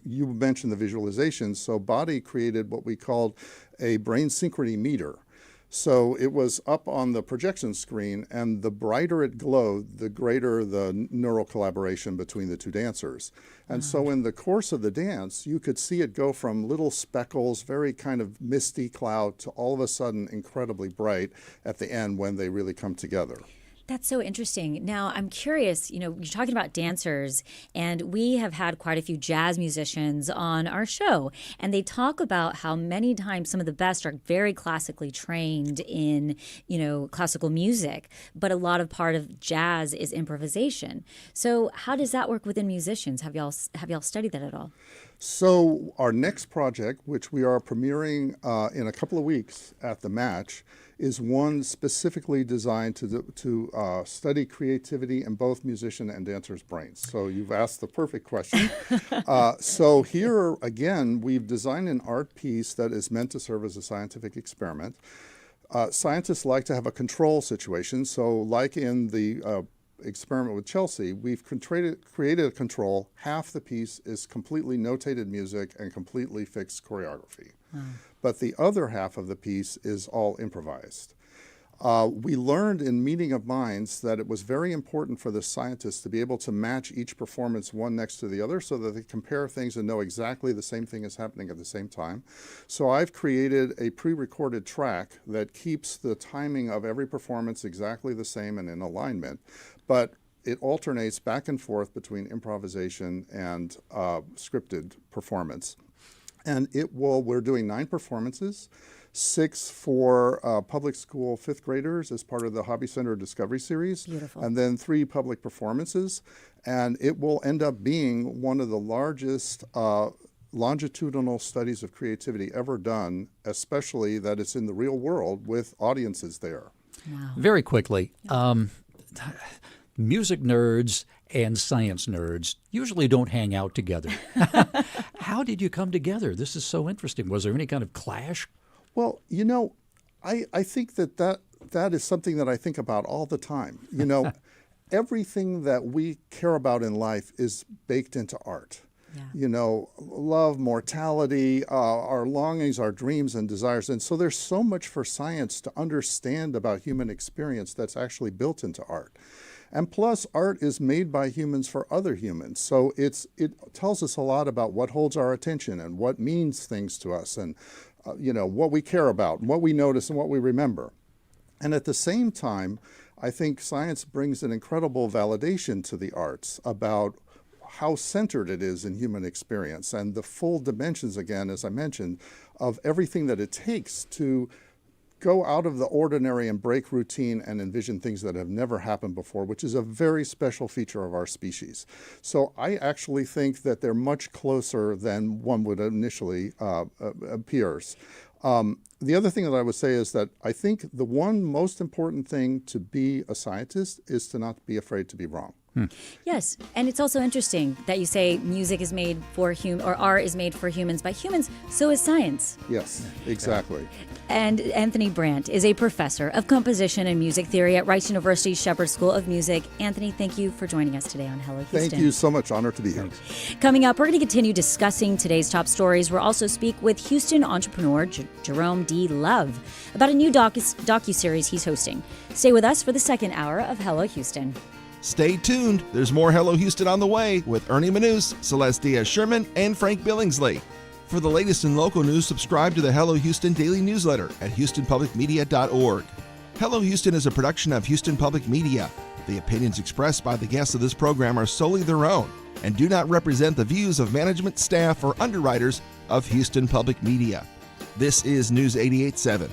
you mentioned the visualizations. So Body created what we called a brain synchrony meter. So it was up on the projection screen, and the brighter it glowed, the greater the neural collaboration between the two dancers. And so in the course of the dance, you could see it go from little speckles, very kind of misty cloud, to all of a sudden incredibly bright at the end when they really come together. That's so interesting. Now, I'm curious, you're talking about dancers, and we have had quite a few jazz musicians on our show, and they talk about how many times some of the best are very classically trained in, classical music, but a lot of part of jazz is improvisation. So how does that work within musicians? Have y'all studied that at all? So our next project, which we are premiering in a couple of weeks at the Match, is one specifically designed to study creativity in both musician and dancers' brains. So you've asked the perfect question. So here, again, we've designed an art piece that is meant to serve as a scientific experiment. Scientists like to have a control situation. So like in the experiment with Chelsea, we've created a control. Half the piece is completely notated music and completely fixed choreography. But the other half of the piece is all improvised. We learned in Meeting of Minds that it was very important for the scientists to be able to match each performance one next to the other so that they compare things and know exactly the same thing is happening at the same time. So I've created a pre-recorded track that keeps the timing of every performance exactly the same and in alignment, but it alternates back and forth between improvisation and scripted performance. And we're doing 9 performances, 6 for public school 5th graders as part of the Hobby Center Discovery Series. Beautiful. And then 3 public performances. And it will end up being one of the largest longitudinal studies of creativity ever done, especially that it's in the real world with audiences there. Wow. Very quickly, music nerds and science nerds usually don't hang out together. How did you come together? This is so interesting. Was there any kind of clash? Well, I think that is something that I think about all the time. Everything that we care about in life is baked into art. Yeah. Love, mortality, our longings, our dreams and desires. And so there's so much for science to understand about human experience that's actually built into art. And plus, art is made by humans for other humans. So it tells us a lot about what holds our attention and what means things to us and, what we care about and what we notice and what we remember. And at the same time, I think science brings an incredible validation to the arts about how centered it is in human experience and the full dimensions, again, as I mentioned, of everything that it takes to go out of the ordinary and break routine and envision things that have never happened before, which is a very special feature of our species. So I actually think that they're much closer than one would initially appears. The other thing that I would say is that I think the one most important thing to be a scientist is to not be afraid to be wrong. Yes, and it's also interesting that you say music is made for or art is made for humans by humans. So is science. Yes, exactly. And Anthony Brandt is a professor of composition and music theory at Rice University's Shepard School of Music. Anthony, thank you for joining us today on Hello Houston. Thank you so much. Honored to be here. Coming up, we're going to continue discussing today's top stories. We'll also speak with Houston entrepreneur Jerome Love about a new docuseries he's hosting. Stay with us for the second hour of Hello Houston. Stay tuned. There's more Hello Houston on the way with Ernie Manous, Celeste Díaz Schurman, and Frank Billingsley. For the latest in local news, subscribe to the Hello Houston daily newsletter at houstonpublicmedia.org. Hello Houston is a production of Houston Public Media. The opinions expressed by the guests of this program are solely their own and do not represent the views of management, staff, or underwriters of Houston Public Media. This is News 88.7.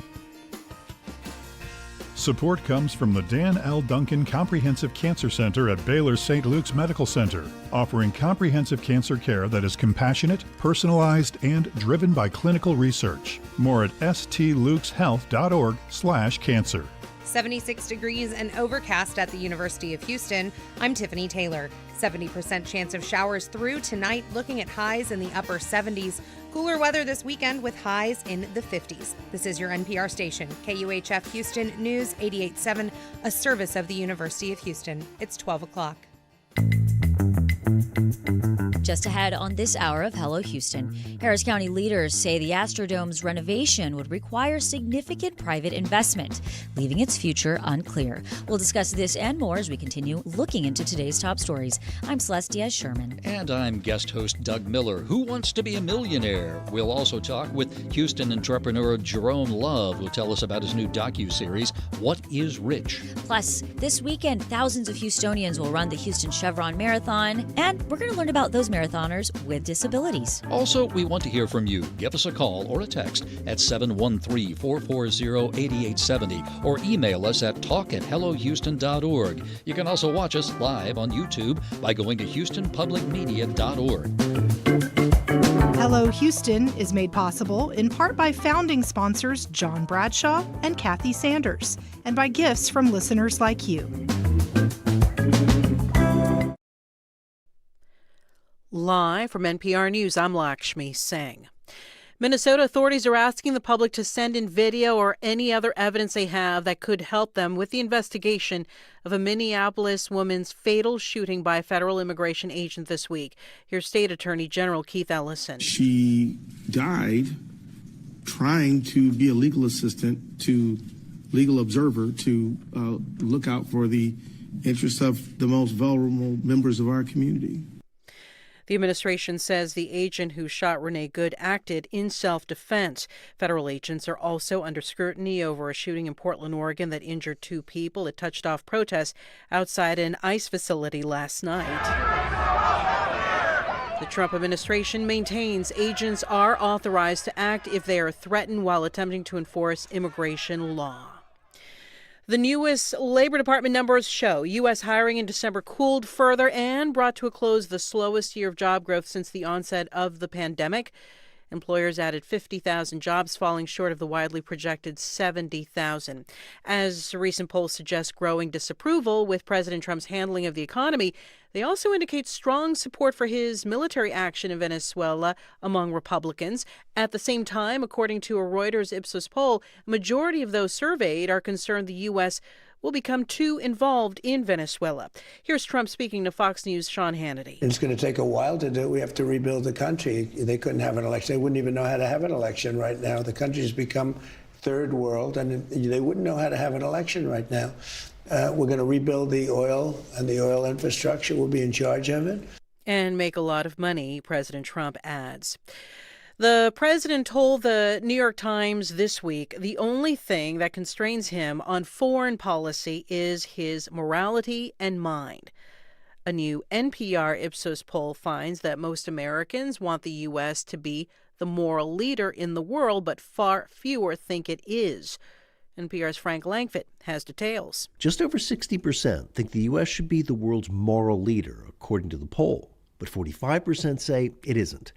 Support comes from the Dan L. Duncan Comprehensive Cancer Center at Baylor St. Luke's Medical Center, offering comprehensive cancer care that is compassionate, personalized, and driven by clinical research. More at stlukeshealth.org/cancer. 76 degrees and overcast at the University of Houston. I'm Tiffany Taylor. 70% chance of showers through tonight, looking at highs in the upper 70s. Cooler weather this weekend with highs in the 50s. This is your NPR station, KUHF Houston News 88.7, a service of the University of Houston. It's 12 o'clock. Just ahead on this hour of Hello Houston, Harris County leaders say the Astrodome's renovation would require significant private investment, leaving its future unclear. We'll discuss this and more as we continue looking into today's top stories. I'm Celeste Díaz Schurman. And I'm guest host Doug Miller. Who wants to be a millionaire? We'll also talk with Houston entrepreneur Jerome Love, who'll tell us about his new docuseries, What is Rich? Plus, this weekend, thousands of Houstonians will run the Houston Chevron Marathon, and we're going to learn about those marathoners with disabilities. Also, we want to hear from you. Give us a call or a text at 713-440-8870 or email us at talk@hellohouston.org. You can also watch us live on YouTube by going to houstonpublicmedia.org. Hello Houston is made possible in part by founding sponsors John Bradshaw and Kathy Sanders, and by gifts from listeners like you. Live from NPR News, I'm Lakshmi Singh. Minnesota authorities are asking the public to send in video or any other evidence they have that could help them with the investigation of a Minneapolis woman's fatal shooting by a federal immigration agent this week. Here's State Attorney General Keith Ellison. She died trying to be a legal assistant to legal observer to look out for the interests of the most vulnerable members of our community. The administration says the agent who shot Renee Good acted in self-defense. Federal agents are also under scrutiny over a shooting in Portland, Oregon that injured 2 people. It touched off protests outside an ICE facility last night. The Trump administration maintains agents are authorized to act if they are threatened while attempting to enforce immigration law. The newest Labor Department numbers show U.S. hiring in December cooled further and brought to a close the slowest year of job growth since the onset of the pandemic. Employers added 50,000 jobs, falling short of the widely projected 70,000. As recent polls suggest growing disapproval with President Trump's handling of the economy, they also indicate strong support for his military action in Venezuela among Republicans. At the same time, according to a Reuters Ipsos poll, a majority of those surveyed are concerned the U.S. will become too involved in Venezuela. Here's Trump speaking to Fox News' Sean Hannity. It's going to take a while to do. We have to rebuild the country. They couldn't have an election. They wouldn't even know how to have an election right now. The country's become third world, and they wouldn't know how to have an election right now. We're going to rebuild the oil and the oil infrastructure. We'll be in charge of it. And make a lot of money, President Trump adds. The president told the New York Times this week the only thing that constrains him on foreign policy is his morality and mind. A new NPR Ipsos poll finds that most Americans want the U.S. to be the moral leader in the world, but far fewer think it is. NPR's Frank Langfitt has details. Just over 60% think the U.S. should be the world's moral leader, according to the poll, but 45% say it isn't.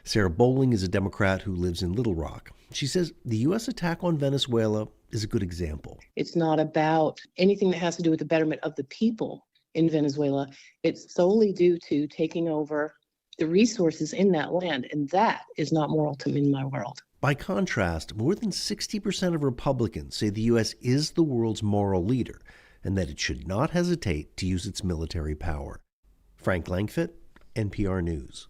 Sarah Bowling is a Democrat who lives in Little Rock. She says the U.S. attack on Venezuela is a good example. It's not about anything that has to do with the betterment of the people in Venezuela. It's solely due to taking over the resources in that land, and that is not moral to me in my world. By contrast, more than 60% of Republicans say the U.S. is the world's moral leader and that it should not hesitate to use its military power. Frank Langfitt, NPR News.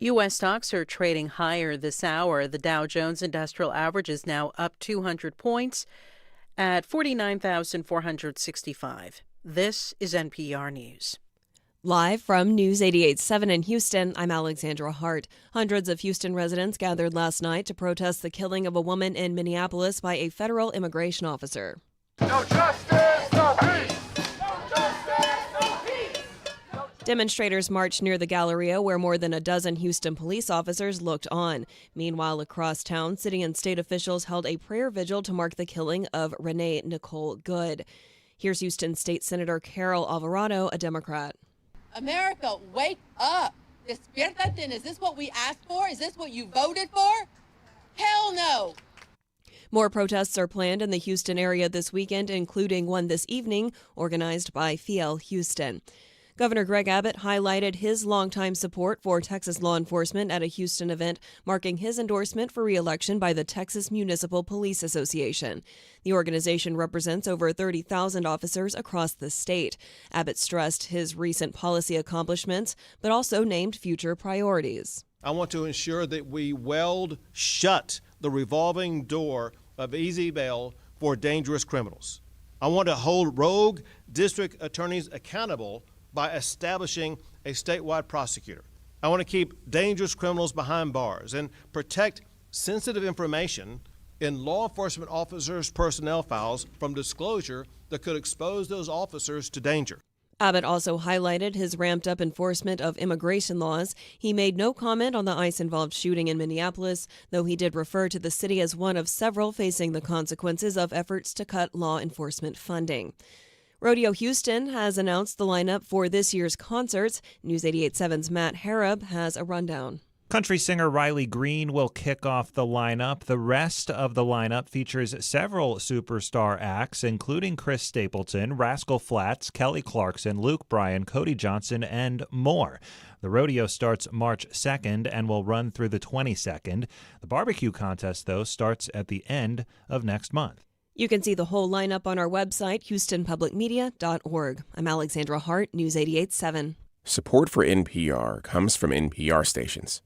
U.S. stocks are trading higher this hour. The Dow Jones Industrial Average is now up 200 points at 49,465. This is NPR News. Live from News 88.7 in Houston, I'm Alexandra Hart. Hundreds of Houston residents gathered last night to protest the killing of a woman in Minneapolis by a federal immigration officer. No justice, no peace! No justice, no peace! Demonstrators marched near the Galleria where more than a dozen Houston police officers looked on. Meanwhile, across town, city and state officials held a prayer vigil to mark the killing of Renee Nicole Good. Here's Houston State Senator Carol Alvarado, a Democrat. America, wake up. Despiértate. Is this what we asked for? Is this what you voted for? Hell no. More protests are planned in the Houston area this weekend, including one this evening organized by FIEL Houston. Governor Greg Abbott highlighted his longtime support for Texas law enforcement at a Houston event, marking his endorsement for re-election by the Texas Municipal Police Association. The organization represents over 30,000 officers across the state. Abbott stressed his recent policy accomplishments, but also named future priorities. I want to ensure that we weld shut the revolving door of easy bail for dangerous criminals. I want to hold rogue district attorneys accountable by establishing a statewide prosecutor. I want to keep dangerous criminals behind bars and protect sensitive information in law enforcement officers' personnel files from disclosure that could expose those officers to danger. Abbott also highlighted his ramped-up enforcement of immigration laws. He made no comment on the ICE-involved shooting in Minneapolis, though he did refer to the city as one of several facing the consequences of efforts to cut law enforcement funding. Rodeo Houston has announced the lineup for this year's concerts. News 88.7's Matt Harrop has a rundown. Country singer Riley Green will kick off the lineup. The rest of the lineup features several superstar acts, including Chris Stapleton, Rascal Flatts, Kelly Clarkson, Luke Bryan, Cody Johnson, and more. The rodeo starts March 2nd and will run through the 22nd. The barbecue contest, though, starts at the end of next month. You can see the whole lineup on our website, houstonpublicmedia.org. I'm Alexandra Hart, News 88.7. Support for NPR comes from NPR stations.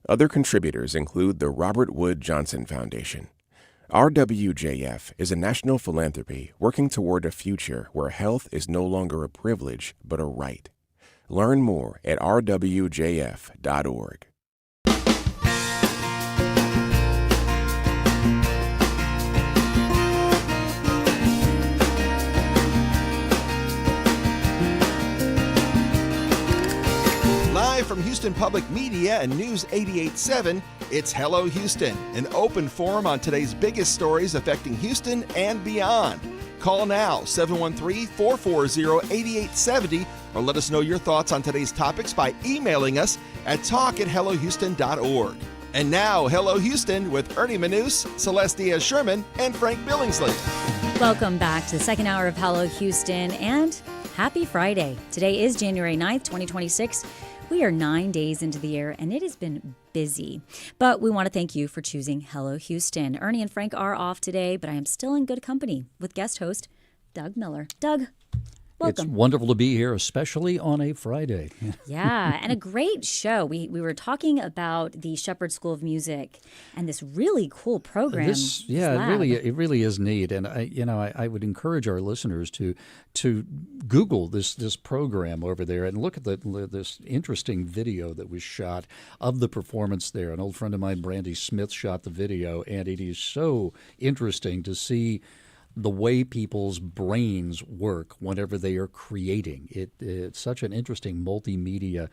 Other contributors include the Robert Wood Johnson Foundation. RWJF is a national philanthropy working toward a future where health is no longer a privilege but a right. Learn more at rwjf.org. Live from Houston Public Media and News 88.7, it's Hello Houston, an open forum on today's biggest stories affecting Houston and beyond. Call now, 713-440-8870, or let us know your thoughts on today's topics by emailing us at talk@hellohouston.org. And now, Hello Houston with Ernie Manous, Celeste Díaz Schurman, and Frank Billingsley. Welcome back to the second hour of Hello Houston, and happy Friday. Today is January 9th, 2026. We are 9 days into the year, and it has been busy. But we want to thank you for choosing Hello Houston. Ernie and Frank are off today, but I am still in good company with guest host Doug Miller. Doug, welcome. It's wonderful to be here, especially on a Friday. Yeah, and a great show. We were talking about the Shepherd School of Music and this really cool program. It really is neat, and I would encourage our listeners to Google this program over there and look at this interesting video that was shot of the performance there. An old friend of mine, Brandy Smith, shot the video, and it is so interesting to see the way people's brains work whenever they are creating. It's such an interesting multimedia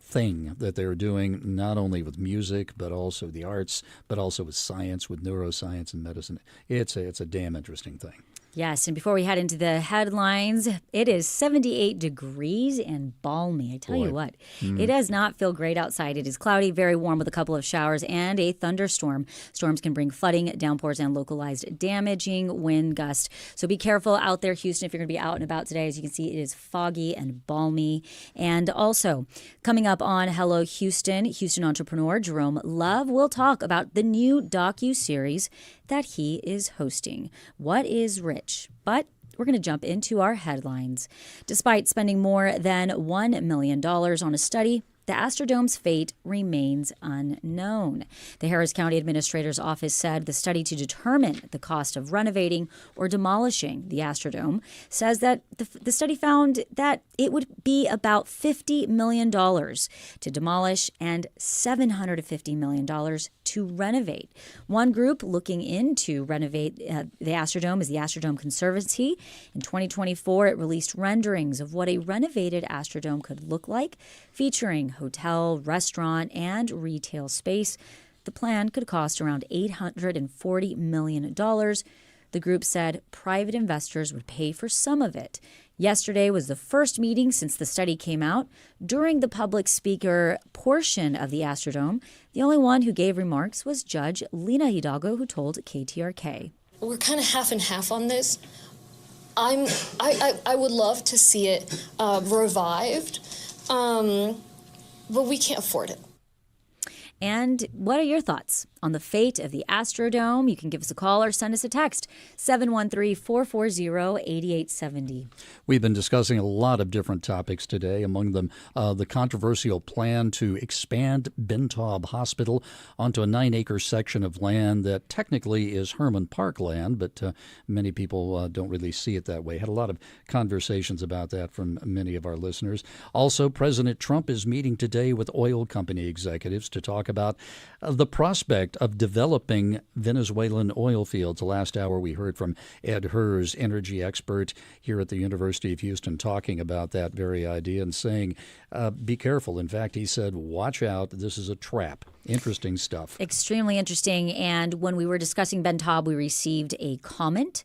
thing that they're doing, not only with music, but also the arts, but also with science, with neuroscience and medicine. It's a damn interesting thing. Yes, and before we head into the headlines, it is 78 degrees and balmy. I tell you what, it does not feel great outside. It is cloudy, very warm with a couple of showers and a thunderstorm. Storms can bring flooding, downpours, and localized damaging wind gusts. So be careful out there, Houston, if you're going to be out and about today. As you can see, it is foggy and balmy. And also, coming up on Hello Houston, Houston entrepreneur Jerome Love will talk about the new docuseries that he is hosting. What is Rich? But we're going to jump into our headlines. Despite spending more than $1 million on a study, the Astrodome's fate remains unknown. The Harris County Administrator's Office said the study to determine the cost of renovating or demolishing the Astrodome says that the study found that it would be about $50 million to demolish and $750 million to renovate. One group looking into renovate the Astrodome is the Astrodome Conservancy. In 2024, it released renderings of what a renovated Astrodome could look like, featuring hotel, restaurant, and retail space. The plan could cost around $840 million. The group said private investors would pay for some of it. Yesterday was the first meeting since the study came out. During the public speaker portion of the Astrodome, the only one who gave remarks was Judge Lina Hidalgo, who told KTRK. We're kind of half and half on this. I would love to see it revived, but we can't afford it. And what are your thoughts on the fate of the Astrodome? You can give us a call or send us a text, 713-440-8870. We've been discussing a lot of different topics today, among them the controversial plan to expand Ben Taub Hospital onto a 9-acre section of land that technically is Herman Park land, but many people don't really see it that way. Had a lot of conversations about that from many of our listeners. Also, President Trump is meeting today with oil company executives to talk about the prospect of developing Venezuelan oil fields. The last hour we heard from Ed Hers, energy expert here at the University of Houston, talking about that very idea and saying, be careful. In fact, he said, watch out. This is a trap. Interesting stuff. Extremely interesting. And when we were discussing Ben Taub, we received a comment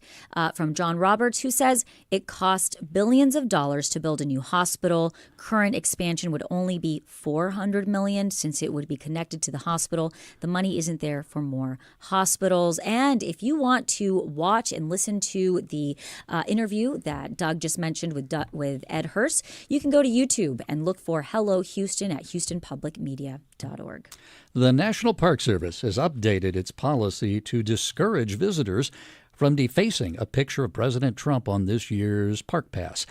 from John Roberts, who says it cost billions of dollars to build a new hospital. Current expansion would only be $400 million since it would be connected to the hospital. The money isn't there for more hospitals. And if you want to watch and listen to the interview that Doug just mentioned with Ed Hers, you can go to YouTube and look for Hello Houston at houstonpublicmedia.org. The National Park Service has updated its policy to discourage visitors from defacing a picture of President Trump on this year's Park Pass.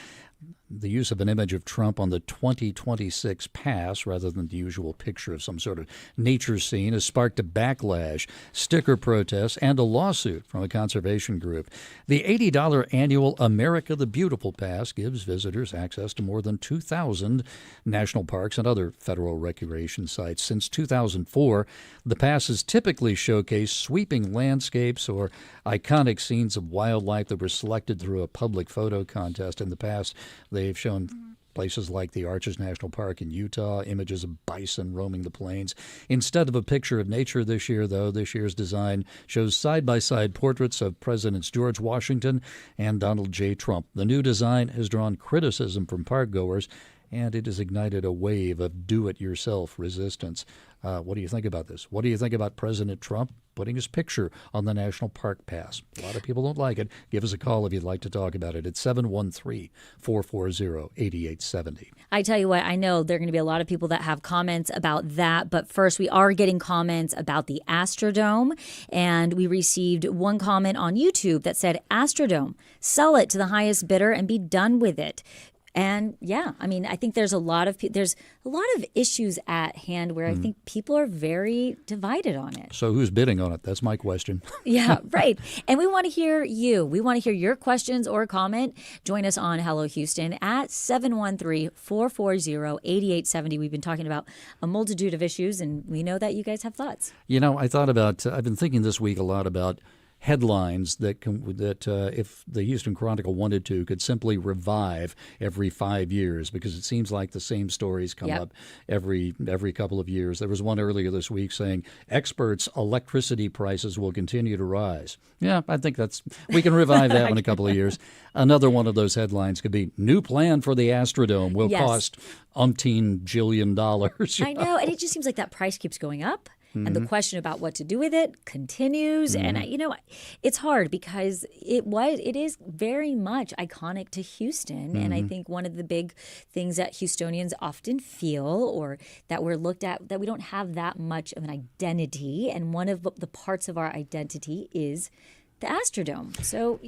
The use of an image of Trump on the 2026 pass rather than the usual picture of some sort of nature scene has sparked a backlash, sticker protests, and a lawsuit from a conservation group. The $80 annual America the Beautiful Pass gives visitors access to more than 2,000 national parks and other federal recreation sites. Since 2004, the passes typically showcase sweeping landscapes or iconic scenes of wildlife that were selected through a public photo contest. In the past, they've shown places like the Arches National Park in Utah, images of bison roaming the plains. Instead of a picture of nature this year, though, this year's design shows side-by-side portraits of Presidents George Washington and Donald J. Trump. The new design has drawn criticism from parkgoers, and it has ignited a wave of do-it-yourself resistance. What do you think about this? What do you think about President Trump putting his picture on the National Park Pass? A lot of people don't like it. Give us a call if you'd like to talk about it at 713-440-8870. I tell you what, I know there are going to be a lot of people that have comments about that, but first we are getting comments about the Astrodome, and we received one comment on YouTube that said, Astrodome, sell it to the highest bidder and be done with it. And yeah, I mean, I think there's a lot of issues at hand where I think people are very divided on it. So who's bidding on it? That's my question. Yeah, right. And we want to hear you. We want to hear your questions or comment. Join us on Hello Houston at 713-440-8870. We've been talking about a multitude of issues, and we know that you guys have thoughts. You know, I've been thinking this week a lot about headlines that if the Houston Chronicle wanted to, could simply revive every 5 years, because it seems like the same stories come up every couple of years. There was one earlier this week saying experts electricity prices will continue to rise. Yeah, I think we can revive that in a couple of years. Another one of those headlines could be new plan for the Astrodome will cost umpteen jillion dollars. I know, and it just seems like that price keeps going up. And the question about what to do with it continues. And, it's hard because it is very much iconic to Houston. And I think one of the big things that Houstonians often feel, or that we're looked at, that we don't have that much of an identity. And one of the parts of our identity is the Astrodome. So,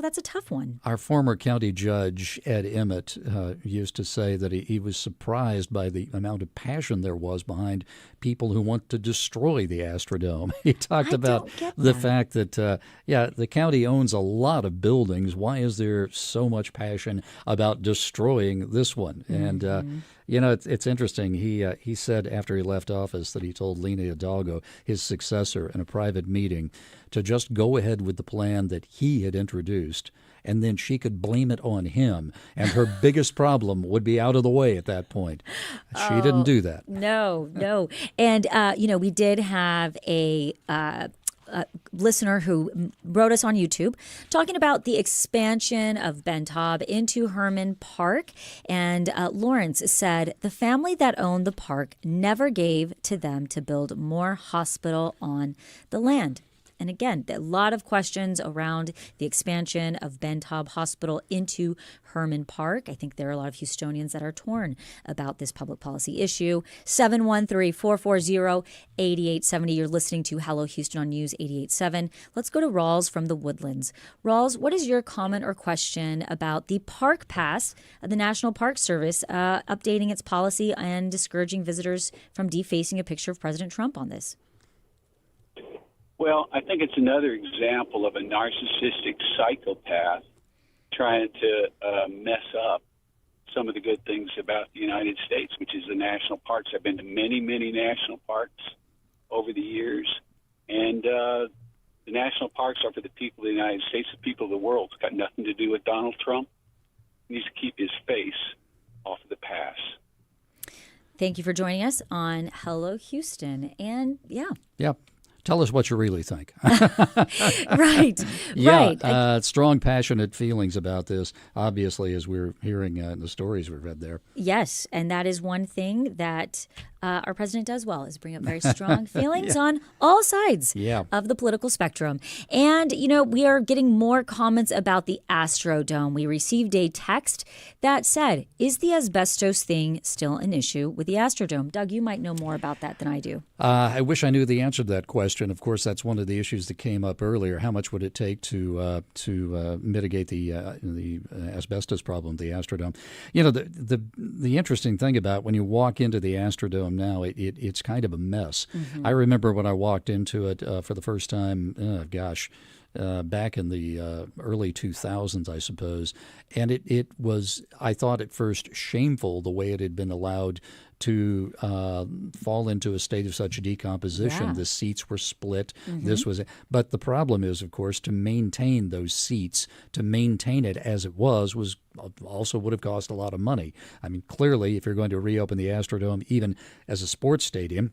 that's a tough one. Our former county judge, Ed Emmett, used to say that he was surprised by the amount of passion there was behind people who want to destroy the Astrodome. He talked about the fact that, the county owns a lot of buildings. Why is there so much passion about destroying this one? And, it's interesting. He said after he left office that he told Lena Hidalgo, his successor, in a private meeting, to just go ahead with the plan that he had introduced, and then she could blame it on him, and her biggest problem would be out of the way at that point. She didn't do that. No. And, we did have a listener who wrote us on YouTube talking about the expansion of Ben Taub into Herman Park. And Lawrence said the family that owned the park never gave to them to build more hospital on the land. And again, a lot of questions around the expansion of Ben Taub Hospital into Herman Park. I think there are a lot of Houstonians that are torn about this public policy issue. 713-440-8870. You're listening to Hello Houston on News 88.7. Let's go to Rawls from the Woodlands. Rawls, what is your comment or question about the Park Pass of the National Park Service updating its policy and discouraging visitors from defacing a picture of President Trump on this? Well, I think it's another example of a narcissistic psychopath trying to mess up some of the good things about the United States, which is the national parks. I've been to many, many national parks over the years, and the national parks are for the people of the United States, the people of the world. It's got nothing to do with Donald Trump. He needs to keep his face off of the pass. Thank you for joining us on Hello Houston. And Tell us what you really think. Right. Strong, passionate feelings about this, obviously, as we're hearing in the stories we've read there. Yes, and that is one thing that our president does well, is bring up very strong feelings on all sides of the political spectrum. And, we are getting more comments about the Astrodome. We received a text that said, is the asbestos thing still an issue with the Astrodome? Doug, you might know more about that than I do. I wish I knew the answer to that question. Of course, that's one of the issues that came up earlier. How much would it take to mitigate the asbestos problem, the Astrodome? The interesting thing about when you walk into the Astrodome now, it's kind of a mess. Mm-hmm. I remember when I walked into it for the first time, back in the early 2000s, I suppose, and it was, I thought at first, shameful the way it had been allowed to fall into a state of such decomposition. Yeah. The seats were split. Mm-hmm. But the problem is, of course, to maintain those seats, to maintain it as it was also would have cost a lot of money. I mean, clearly, if you're going to reopen the Astrodome, even as a sports stadium,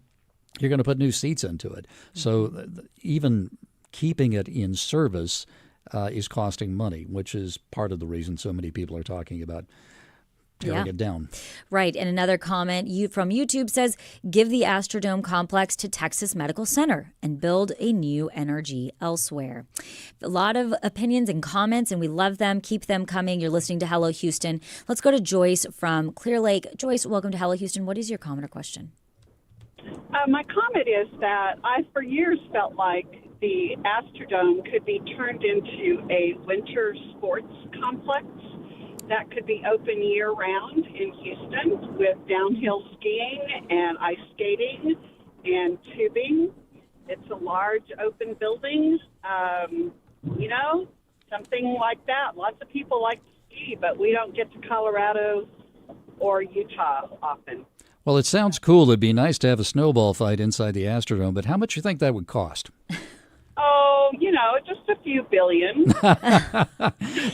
you're going to put new seats into it. Mm-hmm. So even keeping it in service is costing money, which is part of the reason so many people are talking about tearing it down. Right. And another comment from YouTube says, give the Astrodome complex to Texas Medical Center and build a new NRG elsewhere. A lot of opinions and comments, and we love them. Keep them coming. You're listening to Hello Houston. Let's go to Joyce from Clear Lake. Joyce, welcome to Hello Houston. What is your comment or question? My comment is that I, for years, felt like the Astrodome could be turned into a winter sports complex that could be open year-round in Houston with downhill skiing and ice skating and tubing. It's a large open building, something like that. Lots of people like to ski, but we don't get to Colorado or Utah often. Well, it sounds cool. It'd be nice to have a snowball fight inside the Astrodome, but how much do you think that would cost? Oh, just just a few billion.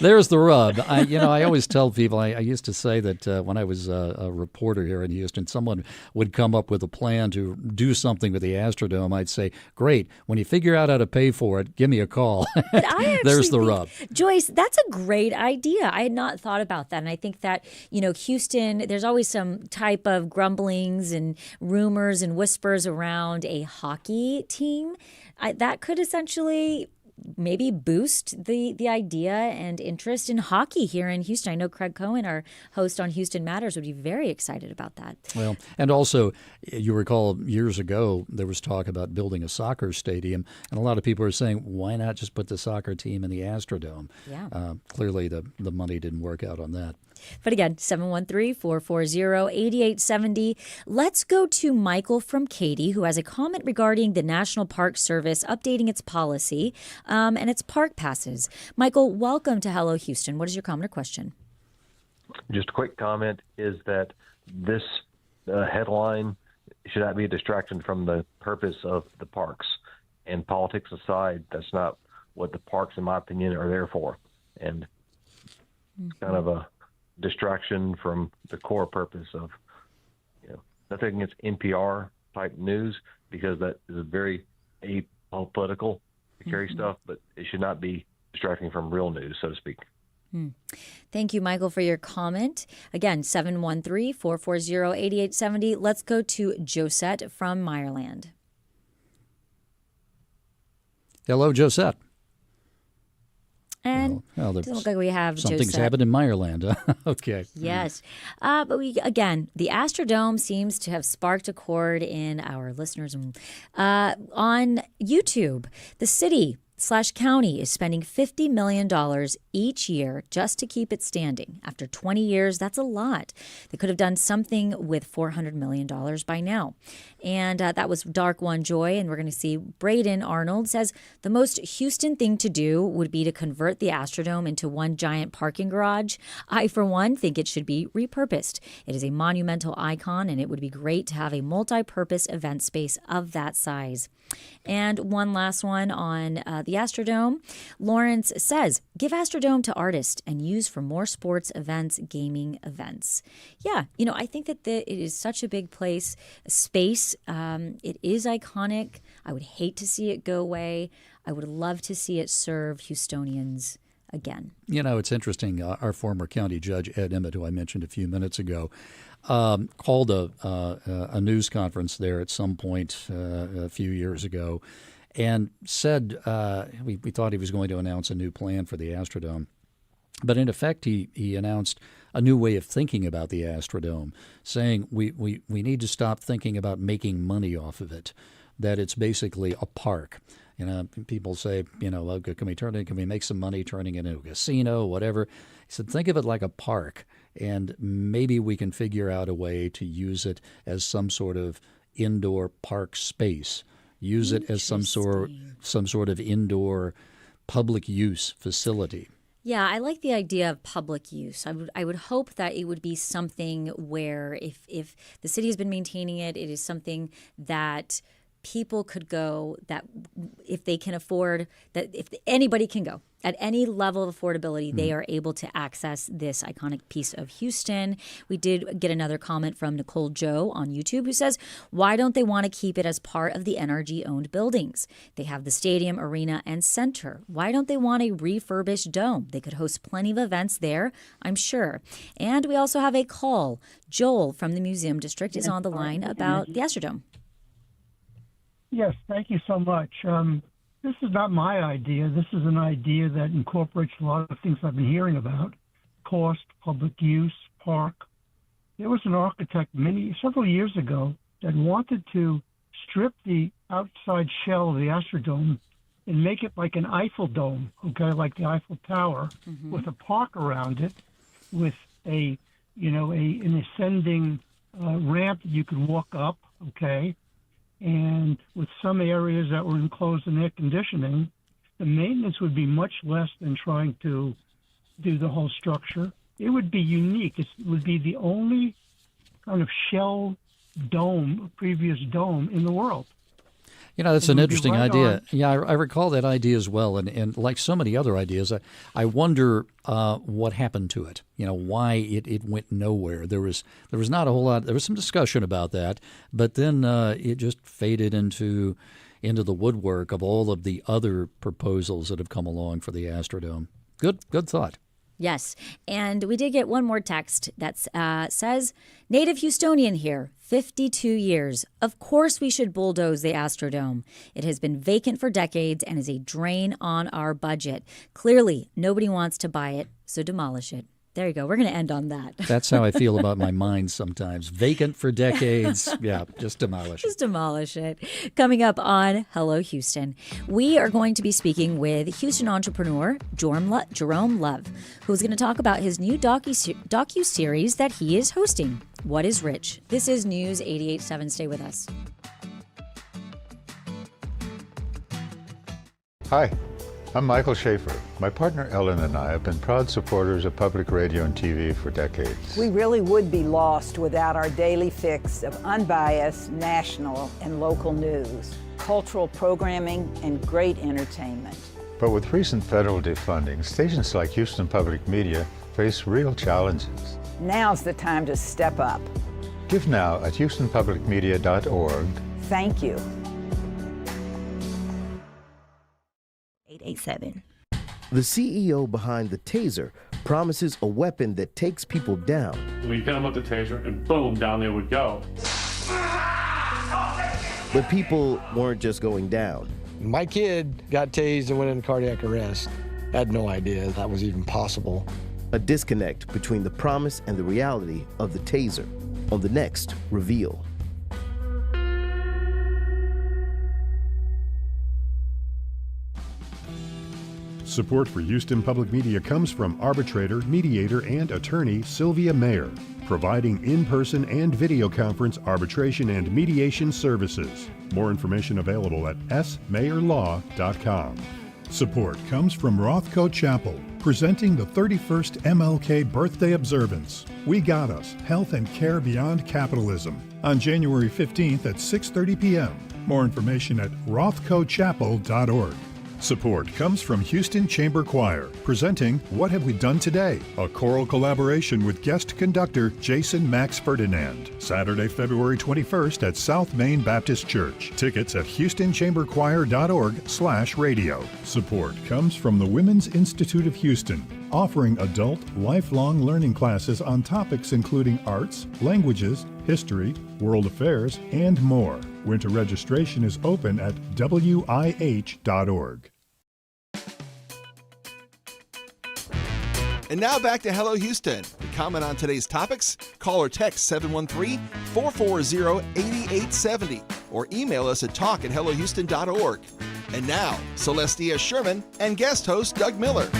There's the rub. I always tell people, I used to say that when I was a reporter here in Houston, someone would come up with a plan to do something with the Astrodome. I'd say, great, when you figure out how to pay for it, give me a call. But I There's actually the rub. Joyce, that's a great idea. I had not thought about that. And I think that, Houston, there's always some type of grumblings and rumors and whispers around a hockey team. That could essentially maybe boost the idea and interest in hockey here in Houston. I know Craig Cohen, our host on Houston Matters, would be very excited about that. Well, and also, you recall years ago, there was talk about building a soccer stadium, and a lot of people are saying, why not just put the soccer team in the Astrodome? Yeah. Clearly, the money didn't work out on that. But again, 713-440-8870. Let's go to Michael from Katy, who has a comment regarding the National Park Service updating its policy and its park passes. Michael, welcome to Hello Houston. What is your comment or question? Just a quick comment is that this headline should not be a distraction from the purpose of the parks. And politics aside, that's not what the parks, in my opinion, are there for. And it's kind of a distraction from the core purpose of, nothing against NPR type news, because that is very apolitical to carry stuff, but it should not be distracting from real news, so to speak. Thank you, Michael, for your comment. Again, 713-440-8870. Let's go to Josette from Meyerland. Hello, Josette. And it doesn't look like we have something's Josette. happened in Meyerland. Okay. Yes. But the Astrodome seems to have sparked a chord in our listeners. On YouTube, the city/county is spending $50 million each year just to keep it standing. After 20 years, that's a lot. They could have done something with $400 million by now. And that was Dark One Joy. And we're going to see Braden Arnold says the most Houston thing to do would be to convert the Astrodome into one giant parking garage. I, for one, think it should be repurposed. It is a monumental icon, and it would be great to have a multi-purpose event space of that size. And one last one on the Astrodome. Lawrence says, give Astrodome to artists and use for more sports events, gaming events. Yeah, I think that it is such a big space. It is iconic. I would hate to see it go away. I would love to see it serve Houstonians again. It's interesting. Our former county judge, Ed Emmett, who I mentioned a few minutes ago, called a news conference there at some point a few years ago and said we thought he was going to announce a new plan for the Astrodome. But in effect, he announced a new way of thinking about the Astrodome, saying we need to stop thinking about making money off of it, that it's basically a park. People say, can we make some money turning it into a casino, whatever? He said, think of it like a park, and maybe we can figure out a way to use it as some sort of indoor park space. Use it as some sort of indoor public use facility. Yeah, I like the idea of public use. I would hope that it would be something where if the city has been maintaining it, it is something that people could go, that if they can afford, that if anybody can go at any level of affordability, they are able to access this iconic piece of Houston. We did get another comment from Nicole Joe on YouTube who says, why don't they want to keep it as part of the NRG-owned buildings? They have the stadium, arena, and center. Why don't they want a refurbished dome? They could host plenty of events there, I'm sure. And we also have a call. Joel from the Museum District is on the line about the Astrodome. Yes, thank you so much. This is not my idea. This is an idea that incorporates a lot of things I've been hearing about: cost, public use, park. There was an architect several years ago that wanted to strip the outside shell of the Astrodome and make it like an Eiffel Dome, okay, like the Eiffel Tower, with a park around it, with an ascending ramp that you could walk up, okay, and with some areas that were enclosed in air conditioning. The maintenance would be much less than trying to do the whole structure. It would be unique. It would be the only kind of shell dome, previous dome in the world. That's And an we'd be interesting right idea. on. Yeah, I recall that idea as well. And like so many other ideas, I wonder what happened to it. Why it went nowhere. There was not a whole lot. There was some discussion about that, but then it just faded into the woodwork of all of the other proposals that have come along for the Astrodome. Good thought. Yes. And we did get one more text that says, Native Houstonian here, 52 years. Of course we should bulldoze the Astrodome. It has been vacant for decades and is a drain on our budget. Clearly, nobody wants to buy it, so demolish it. There you go. We're going to end on that. That's how I feel about my mind sometimes. Vacant for decades. Yeah, just demolish it. Just demolish it. Coming up on Hello Houston, we are going to be speaking with Houston entrepreneur Jerome Love, who's going to talk about his new docuseries that he is hosting. What is Rich? This is News 88.7. Stay with us. Hi. I'm Michael Schaefer. My partner Ellen and I have been proud supporters of public radio and TV for decades. We really would be lost without our daily fix of unbiased national and local news, cultural programming, and great entertainment. But with recent federal defunding, stations like Houston Public Media face real challenges. Now's the time to step up. Give now at houstonpublicmedia.org. Thank you. 887. The CEO behind the Taser promises a weapon that takes people down. We hit them with the Taser and boom, down they would go. But people weren't just going down. My kid got tased and went into cardiac arrest. I had no idea that was even possible. A disconnect between the promise and the reality of the Taser on the next Reveal. Support for Houston Public Media comes from arbitrator, mediator, and attorney Sylvia Mayer, providing in-person and video conference arbitration and mediation services. More information available at smayerlaw.com. Support comes from Rothko Chapel, presenting the 31st MLK birthday observance. We Got Us, Health and Care Beyond Capitalism, on January 15th at 6:30 p.m. More information at rothkochapel.org. Support comes from Houston Chamber Choir, presenting What Have We Done Today? A choral collaboration with guest conductor Jason Max Ferdinand. Saturday, February 21st at South Main Baptist Church. Tickets at houstonchamberchoir.org/radio. Support comes from the Women's Institute of Houston, offering adult, lifelong learning classes on topics including arts, languages, history, world affairs, and more. Winter registration is open at wih.org. And now back to Hello Houston. To comment on today's topics, call or text 713-440-8870 or email us at talk@hellohouston.org. And now, Celeste Díaz Schurman and guest host Doug Miller.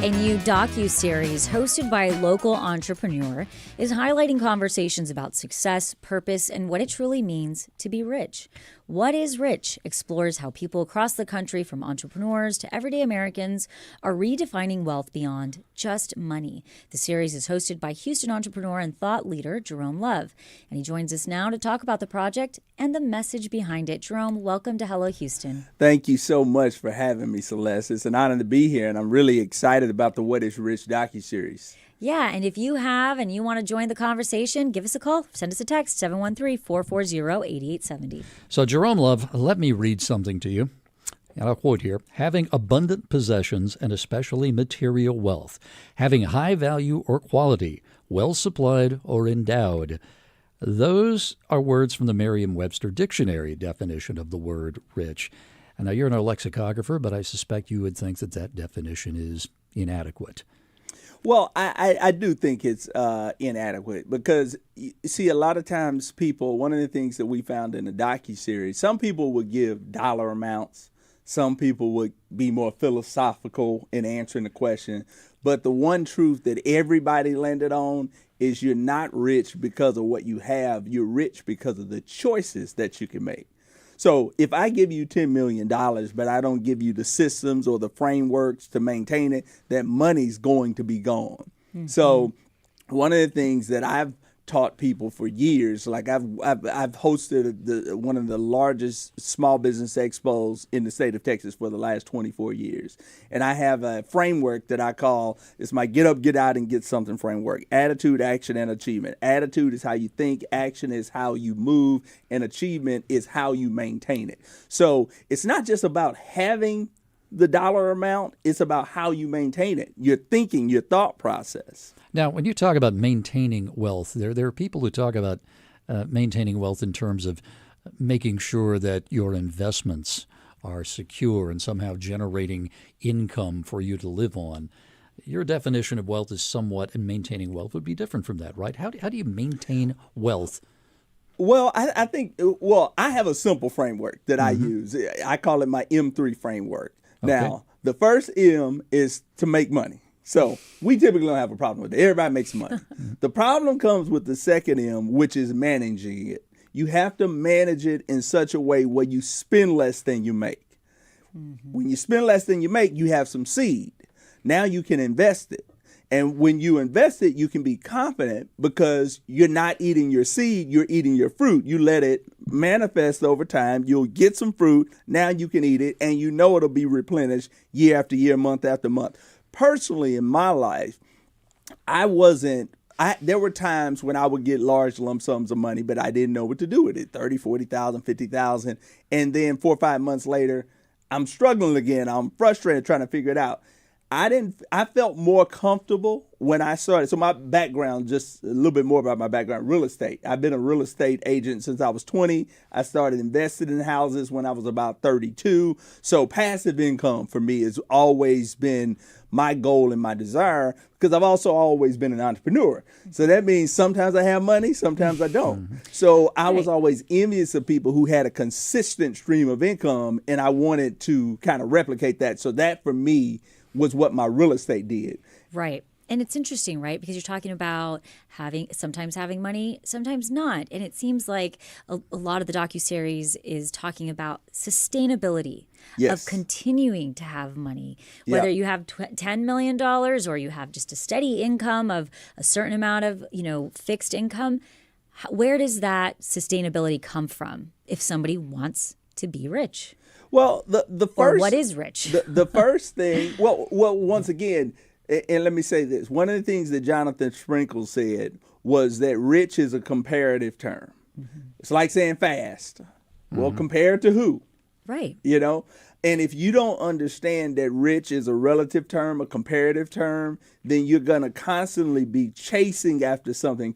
A new docuseries hosted by a local entrepreneur is highlighting conversations about success, purpose, and what it truly means to be rich. What is Rich explores how people across the country, from entrepreneurs to everyday Americans, are redefining wealth beyond just money. The series is hosted by Houston entrepreneur and thought leader Jerome Love, and he joins us now to talk about the project and the message behind it. Jerome, welcome to Hello Houston. Thank you so much for having me, Celeste. It's an honor to be here, and I'm really excited about the What is Rich docuseries. Yeah, and if you have and you want to join the conversation, give us a call. Send us a text, 713-440-8870. So, Jerome Love, let me read something to you. And I'll quote here: having abundant possessions and especially material wealth, having high value or quality, well supplied or endowed. Those are words from the Merriam-Webster dictionary definition of the word rich. And now you're no lexicographer, but I suspect you would think that that definition is inadequate. Well, I do think it's inadequate because, you see, a lot of times people, one of the things that we found in the docuseries, some people would give dollar amounts. Some people would be more philosophical in answering the question. But the one truth that everybody landed on is you're not rich because of what you have. You're rich because of the choices that you can make. So if I give you $10 million, but I don't give you the systems or the frameworks to maintain it, that money's going to be gone. Mm-hmm. So one of the things that I've taught people for years. Like I've hosted one of the largest small business expos in the state of Texas for the last 24 years. And I have a framework that I call, it's my get up, get out, and get something framework. Attitude, action, and achievement. Attitude is how you think, action is how you move, and achievement is how you maintain it. So it's not just about having the dollar amount, it's about how you maintain it, your thinking, your thought process. Now, when you talk about maintaining wealth, there are people who talk about maintaining wealth in terms of making sure that your investments are secure and somehow generating income for you to live on. Your definition of wealth is somewhat, and maintaining wealth would be different from that, right? How do you maintain wealth? Well, I think, I have a simple framework that I use. I call it my M3 framework. Okay. Now, the first M is to make money. So we typically don't have a problem with it. Everybody makes money. The problem comes with the second M, which is managing it. You have to manage it in such a way where you spend less than you make. When you spend less than you make, you have some seed. Now you can invest it. And when you invest it, you can be confident because you're not eating your seed, you're eating your fruit. You let it manifest over time. You'll get some fruit. Now you can eat it, and you know it'll be replenished year after year, month after month. Personally, in my life, there were times when I would get large lump sums of money, but I didn't know what to do with it, 30, 40,000, 50,000. And then 4 or 5 months later, I'm struggling again. I'm frustrated trying to figure it out. I felt more comfortable when I started. So my background, just a little bit more about my background, real estate. I've been a real estate agent since I was 20. I started investing in houses when I was about 32. So passive income for me has always been my goal and my desire, because I've also always been an entrepreneur. So that means sometimes I have money, sometimes I don't. So I was always envious of people who had a consistent stream of income, and I wanted to kind of replicate that. So that for me was what my real estate did. Right. And it's interesting, right? Because you're talking about sometimes having money, sometimes not. And it seems like a lot of the docuseries is talking about sustainability of continuing to have money. Whether you have $10 million or you have just a steady income of a certain amount of, fixed income, where does that sustainability come from if somebody wants to be rich? Well, the first, or what is rich? The first thing, well, once again, and let me say this. One of the things that Jonathan Sprinkle said was that rich is a comparative term. It's like saying fast. Well, compared to who? Right. And if you don't understand that rich is a relative term, a comparative term, then you're going to constantly be chasing after something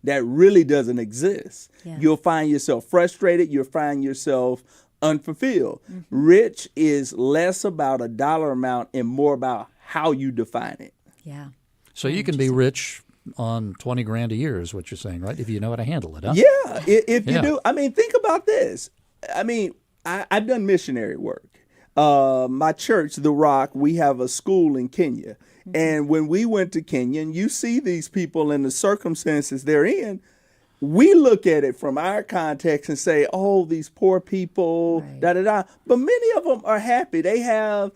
that really doesn't exist. Yeah. You'll find yourself frustrated. You'll find yourself unfulfilled. Rich is less about a dollar amount and more about how you define it. Yeah. So you can be rich on 20 grand a year is what you're saying, right? If you know how to handle it, huh? Yeah. If you do. I mean, think about this. I mean, I've done missionary work. My church, The Rock, we have a school in Kenya. And when we went to Kenya, and you see these people in the circumstances they're in, we look at it from our context and say, oh, these poor people, da-da-da. But many of them are happy. They have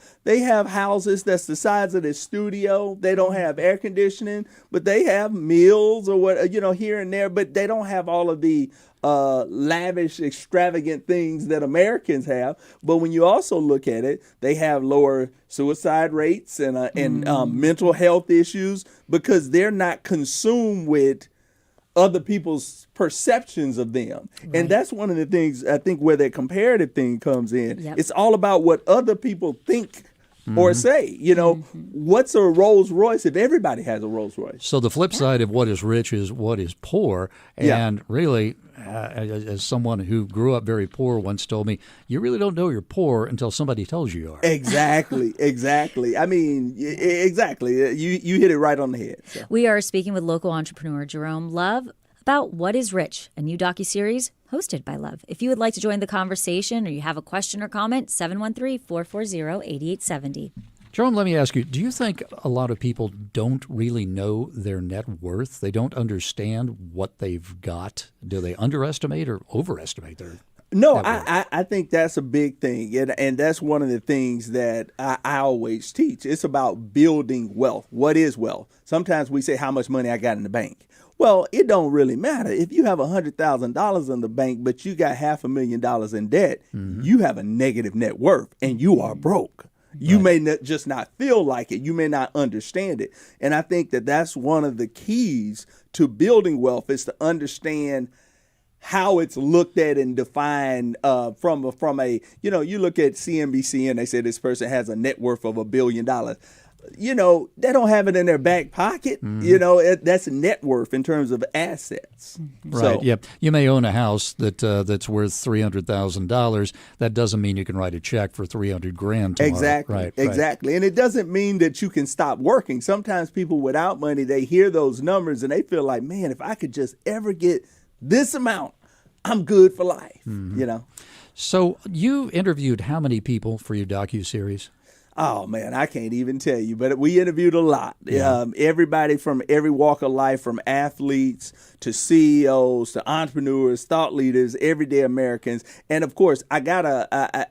houses that's the size of their studio. They don't have air conditioning, but they have meals or what, here and there. But they don't have all of the lavish, extravagant things that Americans have. But when you also look at it, they have lower suicide rates and mental health issues because they're not consumed with other people's perceptions of them. Right. And that's one of the things, I think, where that comparative thing comes in. Yep. It's all about what other people think or say. What's a Rolls Royce if everybody has a Rolls Royce? So the flip side of what is rich is what is poor. And really, as someone who grew up very poor once told me, you really don't know you're poor until somebody tells you are. Exactly. I mean, exactly. You hit it right on the head. So. We are speaking with local entrepreneur Jerome Love about What is Rich, a new docuseries hosted by Love. If you would like to join the conversation or you have a question or comment, 713-440-8870. Jerome, let me ask you, do you think a lot of people don't really know their net worth? They don't understand what they've got? Do they underestimate or overestimate their No, I think that's a big thing. And that's one of the things that I always teach. It's about building wealth. What is wealth? Sometimes we say how much money I got in the bank. Well, it don't really matter. If you have $100,000 in the bank, but you got $500,000 in debt, you have a negative net worth and you are broke. You may just not feel like it. You may not understand it. And I think that that's one of the keys to building wealth is to understand how it's looked at and defined from a, you know, you look at CNBC and they say this person has a net worth of $1 billion. You know, they don't have it in their back pocket. You know, that's net worth in terms of assets. Right. Yeah. You may own a house that's worth $300,000. That doesn't mean you can write a check for $300,000 tomorrow. Exactly. Right. Exactly. And it doesn't mean that you can stop working. Sometimes people without money, they hear those numbers and they feel like, man, if I could just ever get this amount, I'm good for life. You know. So you interviewed how many people for your docuseries? Oh, man, I can't even tell you, but we interviewed a lot. Yeah. Everybody from every walk of life, from athletes to CEOs to entrepreneurs, thought leaders, everyday Americans. And, of course, I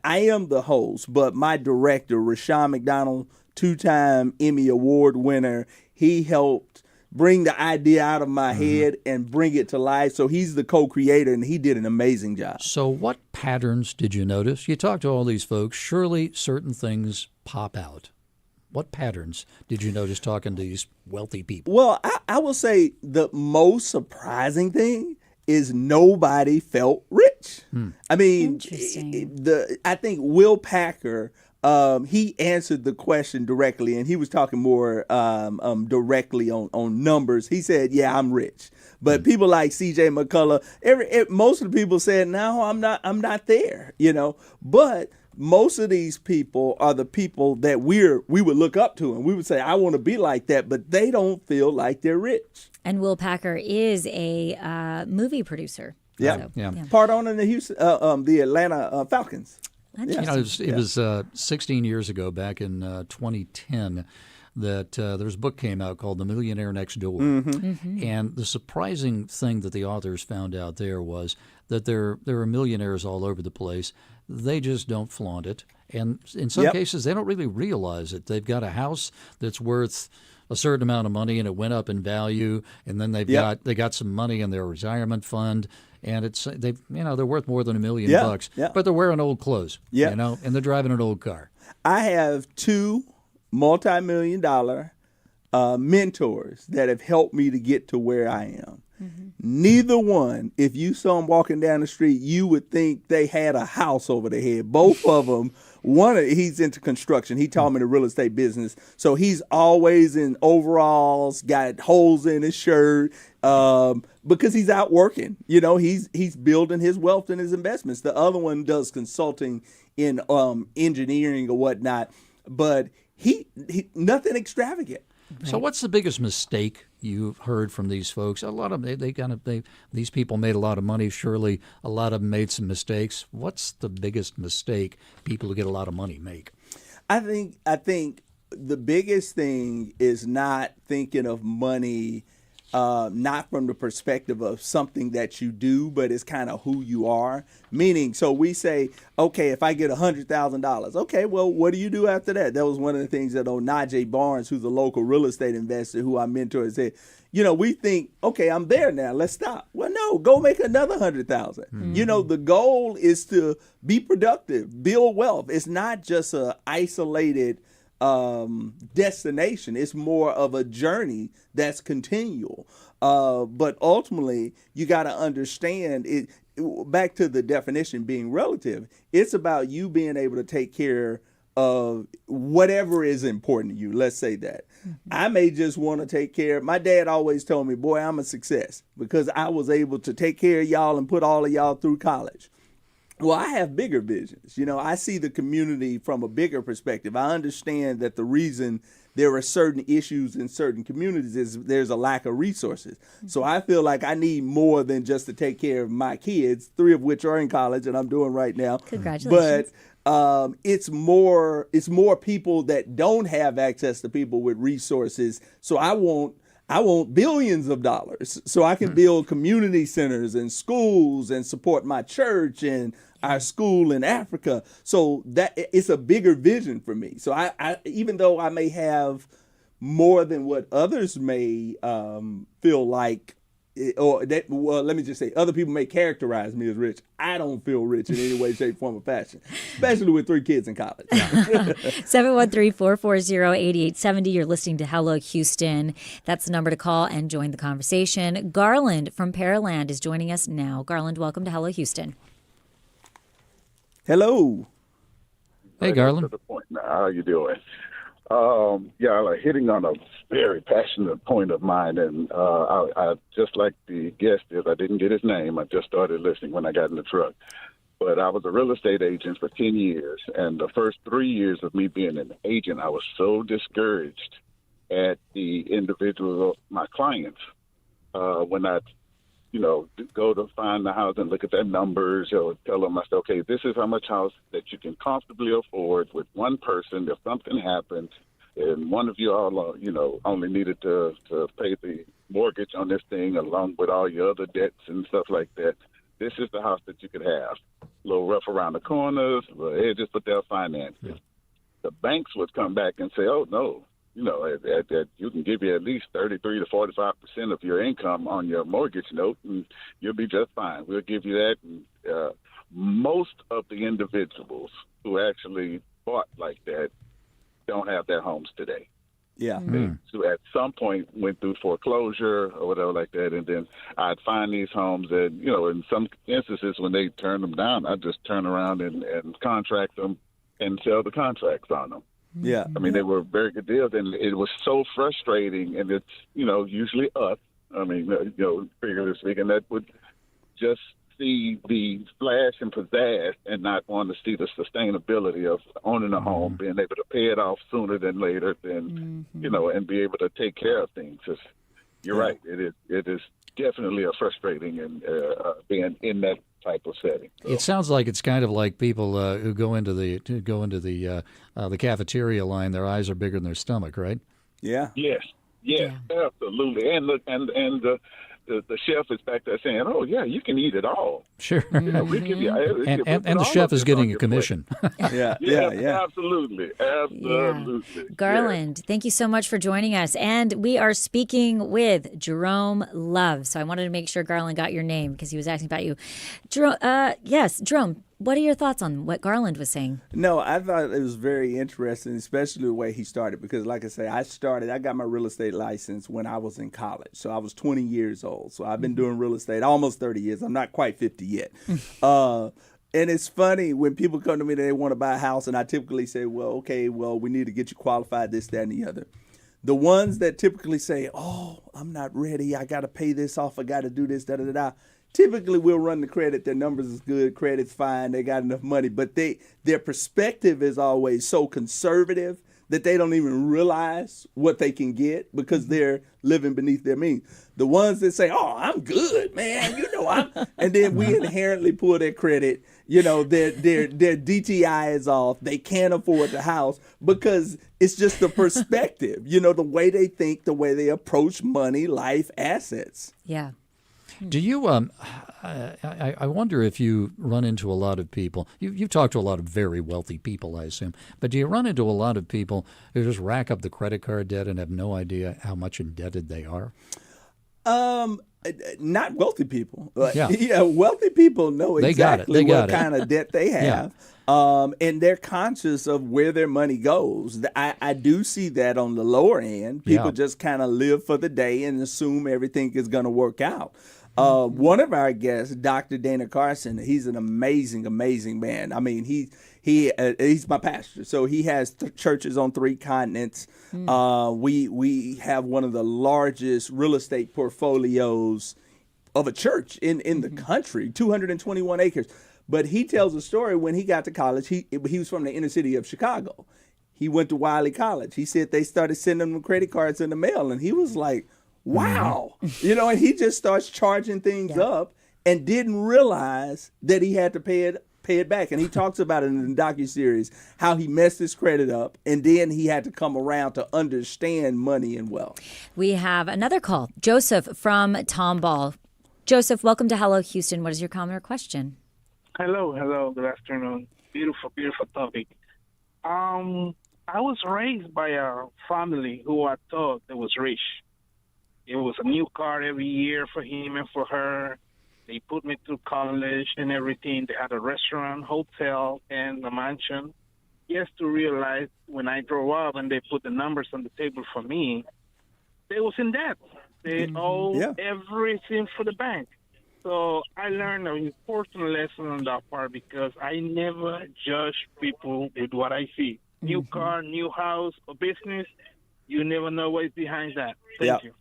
am the host, but my director, Rashawn McDonald, 2-time Emmy Award winner, he helped bring the idea out of my head and bring it to life. So he's the co-creator, and he did an amazing job. So what patterns did you notice? You talked to all these folks. Surely certain things pop out. What patterns did you notice talking to these wealthy people? Well, I will say the most surprising thing is nobody felt rich. I mean, I think Will Packer, he answered the question directly, and he was talking more directly on numbers. He said, yeah, I'm rich. But people like C.J. McCullough, most of the people said, no, I'm not there, you know. But most of these people are the people that we would look up to, and we would say, I want to be like that, but they don't feel like they're rich. And Will Packer is a movie producer. Yeah, So, yeah. Part owner in the Atlanta Falcons. You know, it was 16 years ago, back in 2010, that there was a book came out called The Millionaire Next Door. And the surprising thing that the authors found out there was that there are millionaires all over the place. They just don't flaunt it. And in some cases, they don't really realize it. They've got a house that's worth a certain amount of money and it went up in value, and then they got some money in their retirement fund, and they're worth more than $1 million bucks, but they're wearing old clothes, you know, and they're driving an old car. I have 2 multi-million-dollar mentors that have helped me to get to where I am. Neither one, if you saw them walking down the street, you would think they had a house over their head. Both of them, he's into construction. He taught me the real estate business. So he's always in overalls, got holes in his shirt, because he's out working. You know, he's building his wealth and his investments. The other one does consulting in engineering or whatnot, but he nothing extravagant. So what's the biggest mistake you've heard from these folks? A lot of these people made a lot of money. Surely a lot of them made some mistakes. What's the biggest mistake people who get a lot of money make? I think the biggest thing is not thinking of money not from the perspective of something that you do, but it's kind of who you are. Meaning, so we say, okay, if I get $100,000, okay, well, what do you do after that? That was one of the things that Najee Barnes, who's a local real estate investor who I mentored, said, you know, we think, okay, I'm there now, let's stop. Well, no, go make another $100,000. You know, the goal is to be productive, build wealth. It's not just a isolated destination. It's more of a journey that's continual. But ultimately, you got to understand it. Back to the definition being relative, it's about you being able to take care of whatever is important to you. Let's say that. I may just want to take care. My dad always told me, boy, I'm a success because I was able to take care of y'all and put all of y'all through college. Well, I have bigger visions. You know, I see the community from a bigger perspective. I understand that the reason there are certain issues in certain communities is there's a lack of resources. So I feel like I need more than just to take care of my kids, 3 of which are in college and I'm doing right now. Congratulations. But it's more people that don't have access to people with resources. So I want billions of dollars so I can build community centers and schools and support my church and our school in Africa. So that it's a bigger vision for me. So I even though I may have more than what others may feel like let me just say, other people may characterize me as rich. I don't feel rich in any way, shape, form, or fashion, especially with 3 kids in college. 713-440-8870. You're listening to Hello Houston. That's the number to call and join the conversation. Garland from Pearland is joining us now. Garland, welcome to Hello Houston. Hello. Hey, Garland. To the point now. How you doing? Like hitting on a very passionate point of mine, and I just like the guest is, I didn't get his name. I just started listening when I got in the truck. But I was a real estate agent for 10 years, and the first 3 years of me being an agent, I was so discouraged at the individuals, my clients, when I go to find the house and look at their numbers or tell them, I say, okay, this is how much house that you can comfortably afford with one person. If something happens and one of you all, only needed to pay the mortgage on this thing along with all your other debts and stuff like that, this is the house that you could have. A little rough around the corners, edges, but they'll finance it. The banks would come back and say, oh, no. That you can give you at least 33 to 45% of your income on your mortgage note, and you'll be just fine. We'll give you that. And, most of the individuals who actually bought like that don't have their homes today. Yeah. So at some point went through foreclosure or whatever like that, and then I'd find these homes and, in some instances when they turn them down, I'd just turn around and contract them and sell the contracts on them. Yeah. I mean, they were very good deals, and it was so frustrating, and it's, usually us, figuratively speaking, that would just see the flash and pizzazz and not want to see the sustainability of owning a home, being able to pay it off sooner than later, and be able to take care of things. You're right. It is definitely a frustrating and being in that type of setting. So. It sounds like it's kind of like people who go into the cafeteria line. Their eyes are bigger than their stomach, right? Yeah. Yes, absolutely. And the chef is back there saying, "Oh yeah, you can eat it all." Sure. We give you, and the chef is getting a commission. Yeah. Absolutely. Yeah. Garland, thank you so much for joining us. And we are speaking with Jerome Love. So I wanted to make sure Garland got your name because he was asking about you. Jerome, what are your thoughts on what Garland was saying? No, I thought it was very interesting, especially the way he started, because like I say, I got my real estate license when I was in college. So I was 20 years old. So I've been doing real estate almost 30 years. I'm not quite 50 yet. And it's funny when people come to me that they want to buy a house, and I typically say, we need to get you qualified, this, that, and the other. The ones that typically say, oh, I'm not ready, I got to pay this off, I got to do this, da-da-da-da. Typically, we'll run the credit. Their numbers is good. Credit's fine. They got enough money. But their perspective is always so conservative that they don't even realize what they can get because they're living beneath their means. The ones that say, oh, I'm good, man. And then we inherently pull their credit. Their DTI is off. They can't afford the house because it's just the perspective, the way they think, the way they approach money, life, assets. Yeah. Do you? I wonder if you run into a lot of people. You've talked to a lot of very wealthy people, I assume. But do you run into a lot of people who just rack up the credit card debt and have no idea how much indebted they are? Not wealthy people. Yeah. Wealthy people know exactly what kind of debt they have. Yeah. And they're conscious of where their money goes. I do see that on the lower end. People just kind of live for the day and assume everything is going to work out. One of our guests, Dr. Dana Carson, he's an amazing, amazing man. I mean, he's my pastor, so he has churches on 3 continents. We have one of the largest real estate portfolios of a church in the country, 221 acres. But he tells a story when he got to college. He was from the inner city of Chicago. He went to Wiley College. He said they started sending him credit cards in the mail, and he was like, wow. And he just starts charging things up and didn't realize that he had to pay it back. And he talks about it in the docuseries, how he messed his credit up, and then he had to come around to understand money and wealth. We have another call. Joseph from Tomball. Joseph, welcome to Hello Houston. What is your comment or question? Hello. Good afternoon. Beautiful topic. I was raised by a family who I thought that was rich. It was a new car every year for him and for her. They put me through college and everything. They had a restaurant, hotel, and a mansion. Just to realize when I grow up and they put the numbers on the table for me, they was in debt. They owe everything for the bank. So I learned an important lesson on that part because I never judge people with what I see. New car, new house, or business, you never know what is behind that. Thank you.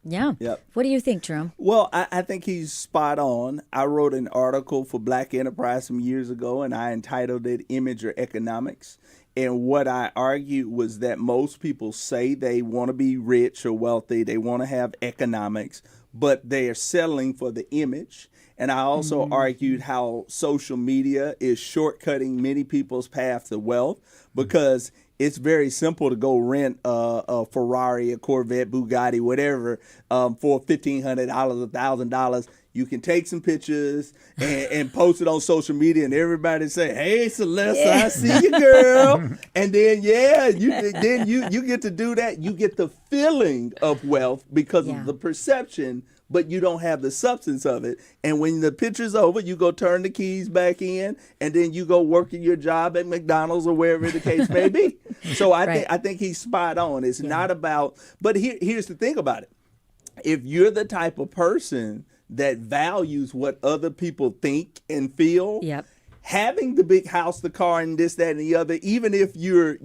Yeah. What do you think, Jerome? Well, I think he's spot on. I wrote an article for Black Enterprise some years ago, and I entitled it Image or Economics. And what I argued was that most people say they want to be rich or wealthy, they want to have economics, but they are settling for the image. And I also argued how social media is shortcutting many people's path to wealth because it's very simple to go rent a Ferrari, a Corvette, Bugatti, whatever, for $1,500, $1,000. You can take some pictures and post it on social media, and everybody say, "Hey, Celeste, I see you, girl." And then, you get to do that. You get the feeling of wealth because of the perception, but you don't have the substance of it. And when the picture's over, you go turn the keys back in, and then you go work at your job at McDonald's or wherever the case may be. So I think he's spot on. It's not about, but here's the thing about it. If you're the type of person that values what other people think and feel, having the big house, the car, and this, that, and the other, even if you're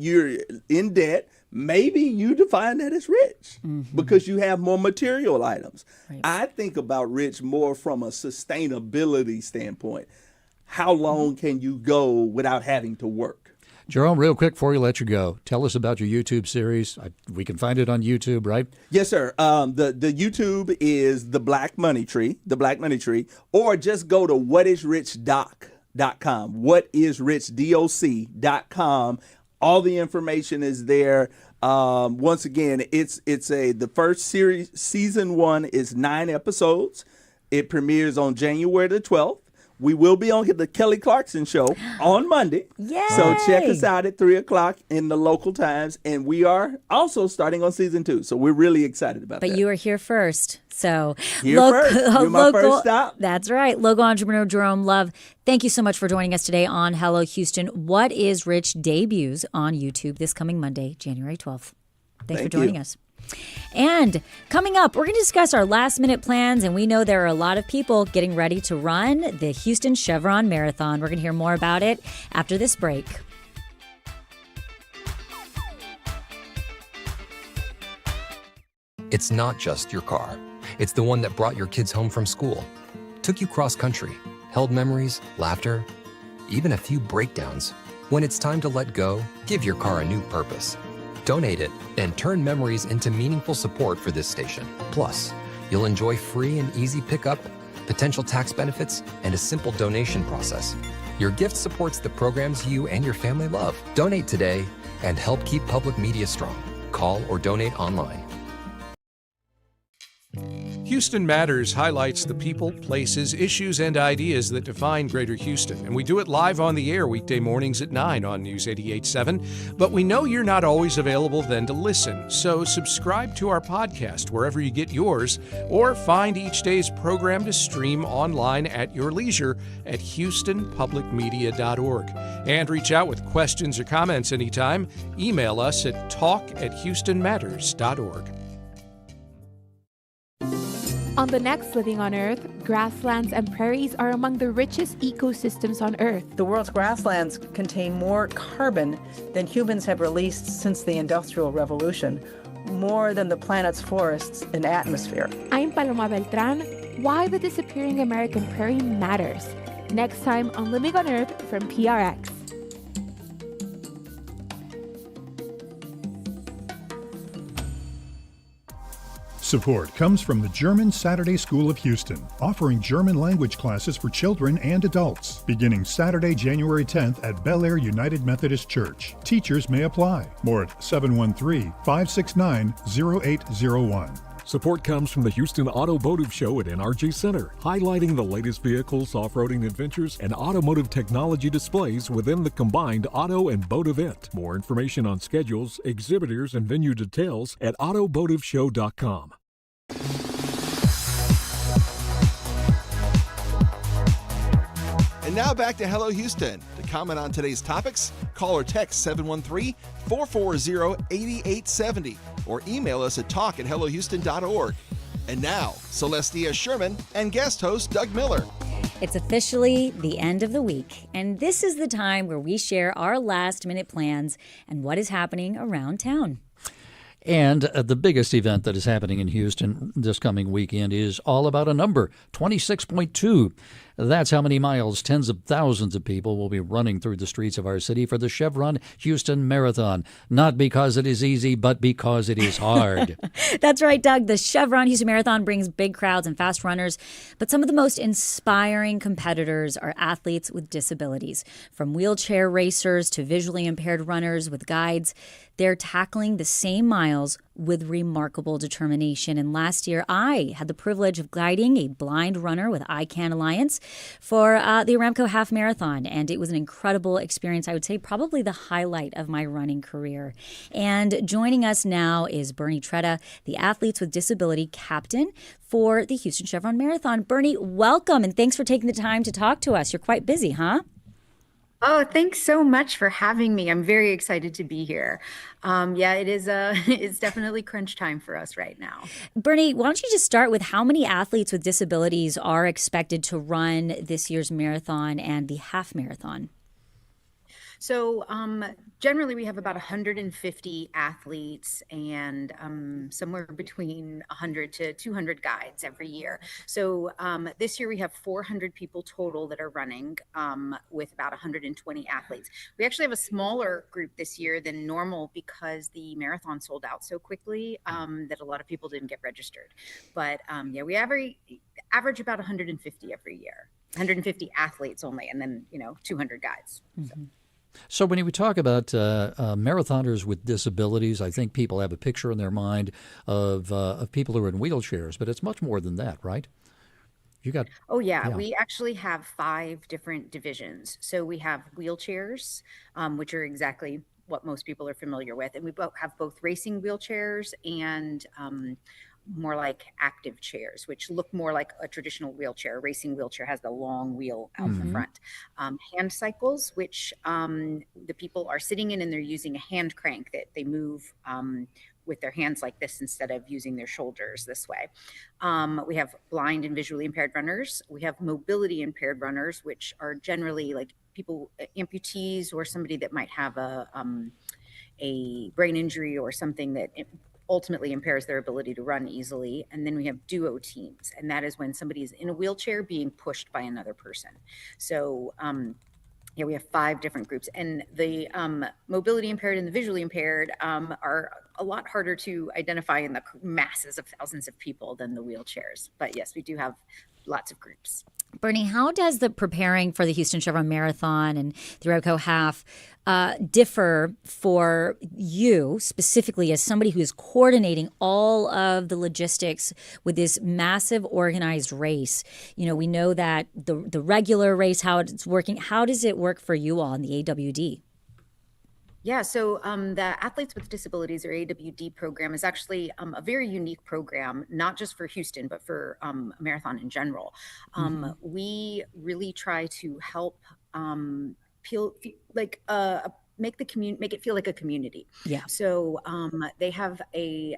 in debt, maybe you define that as rich because you have more material items. I think about rich more from a sustainability standpoint. How long can you go without having to work? Jerome, real quick before we let you go, tell us about your YouTube series. We can find it on YouTube, right? Yes, sir. The YouTube is The Black Money Tree, or just go to whatisrichdoc.com, whatisrichdoc.com. All the information is there. Once again, it's the first series. Season 1 is 9 episodes. It premieres on January the 12th. We will be on the Kelly Clarkson Show on Monday. Yay! So check us out at 3 o'clock in the local times. And we are also starting on season 2. So we're really excited about that. But you are here first. So first. You're my first stop. That's right. Local entrepreneur Jerome Love, thank you so much for joining us today on Hello Houston. What is Rich debuts on YouTube this coming Monday, January 12th. Thanks for joining us. And coming up, we're going to discuss our last minute plans, and we know there are a lot of people getting ready to run the Houston Chevron Marathon. We're going to hear more about it after this break. It's not just your car. It's the one that brought your kids home from school, took you cross country, held memories, laughter, even a few breakdowns. When it's time to let go, give your car a new purpose. Donate it and turn memories into meaningful support for this station. Plus, you'll enjoy free and easy pickup, potential tax benefits, and a simple donation process. Your gift supports the programs you and your family love. Donate today and help keep public media strong. Call or donate online. Houston Matters highlights the people, places, issues, and ideas that define Greater Houston. And we do it live on the air weekday mornings at 9 on News 88.7. But we know you're not always available then to listen. So subscribe to our podcast wherever you get yours, or find each day's program to stream online at your leisure at houstonpublicmedia.org. And reach out with questions or comments anytime. Email us at talk@houstonmatters.org. On the next Living on Earth, grasslands and prairies are among the richest ecosystems on Earth. The world's grasslands contain more carbon than humans have released since the Industrial Revolution, more than the planet's forests and atmosphere. I'm Paloma Beltran. Why the disappearing American prairie matters. Next time on Living on Earth from PRX. Support comes from the German Saturday School of Houston, offering German language classes for children and adults, beginning Saturday, January 10th at Bel Air United Methodist Church. Teachers may apply. More at 713-569-0801. Support comes from the Houston Automotive Show at NRG Center, highlighting the latest vehicles, off-roading adventures, and automotive technology displays within the combined auto and boat event. More information on schedules, exhibitors, and venue details at automotiveshow.com. And now back to Hello Houston. To comment on today's topics, call or text 713-440-8870 or email us at talk@hellohouston.org. And now, Celeste Díaz Schurman and guest host Doug Miller. It's officially the end of the week, and this is the time where we share our last-minute plans and what is happening around town. And the biggest event that is happening in Houston this coming weekend is all about a number, 26.2. That's how many miles tens of thousands of people will be running through the streets of our city for the Chevron Houston Marathon. Not because it is easy, but because it is hard. That's right, Doug. The Chevron Houston Marathon brings big crowds and fast runners, but some of the most inspiring competitors are athletes with disabilities. From wheelchair racers to visually impaired runners with guides, they're tackling the same miles with remarkable determination. And last year, I had the privilege of guiding a blind runner with ICANN Alliance for the Aramco Half Marathon. And it was an incredible experience. I would say probably the highlight of my running career. And joining us now is Bernie Tretta, the Athletes with Disability captain for the Houston Chevron Marathon. Bernie, welcome, and thanks for taking the time to talk to us. You're quite busy, huh? Oh, thanks so much for having me. I'm very excited to be here. Yeah, it is. It's definitely crunch time for us right now. Bernie, why don't you just start with how many athletes with disabilities are expected to run this year's marathon and the half marathon? So generally, we have about 150 athletes and somewhere between 100 to 200 guides every year. So this year we have 400 people total that are running with about 120 athletes. We actually have a smaller group this year than normal because the marathon sold out so quickly that a lot of people didn't get registered. But yeah, we average about 150 every year, 150 athletes only, and then 200 guides. Mm-hmm. So when we talk about marathoners with disabilities, I think people have a picture in their mind of people who are in wheelchairs, but it's much more than that, right? Oh, yeah. We actually have 5 different divisions. So we have wheelchairs, which are exactly what most people are familiar with. And we have both racing wheelchairs and more like active chairs, which look more like a traditional wheelchair. A racing wheelchair has the long wheel out the front. Hand cycles, which the people are sitting in, and they're using a hand crank that they move with their hands like this instead of using their shoulders this way. We have blind and visually impaired runners. We have mobility impaired runners, which are generally like people, amputees, or somebody that might have a brain injury or something that ultimately impairs their ability to run easily. And then we have duo teams, and that is when somebody is in a wheelchair being pushed by another person. So yeah, we have 5 different groups, and the mobility impaired and the visually impaired are a lot harder to identify in the masses of thousands of people than the wheelchairs. But yes, we do have lots of groups. Bernie, how does the preparing for the Houston Chevron Marathon and the Aramco Half differ for you specifically as somebody who is coordinating all of the logistics with this massive organized race? We know that the regular race, how it's working, how does it work for you all in the AWD? Yeah, so the Athletes with Disabilities, or AWD program, is actually a very unique program, not just for Houston, but for a marathon in general. We really try to help make it feel like a community. Yeah. So they have a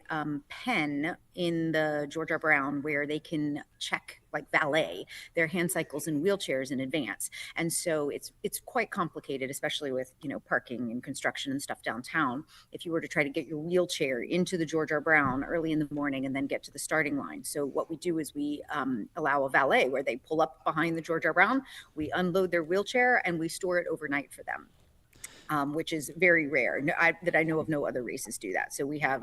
pen in the George R. Brown where they can check, like valet, their hand cycles and wheelchairs in advance. And so it's quite complicated, especially with parking and construction and stuff downtown. If you were to try to get your wheelchair into the George R. Brown early in the morning and then get to the starting line. So what we do is we allow a valet where they pull up behind the George R. Brown, we unload their wheelchair, and we store it overnight for them. Which is very rare. That I know of, no other races do that. So we have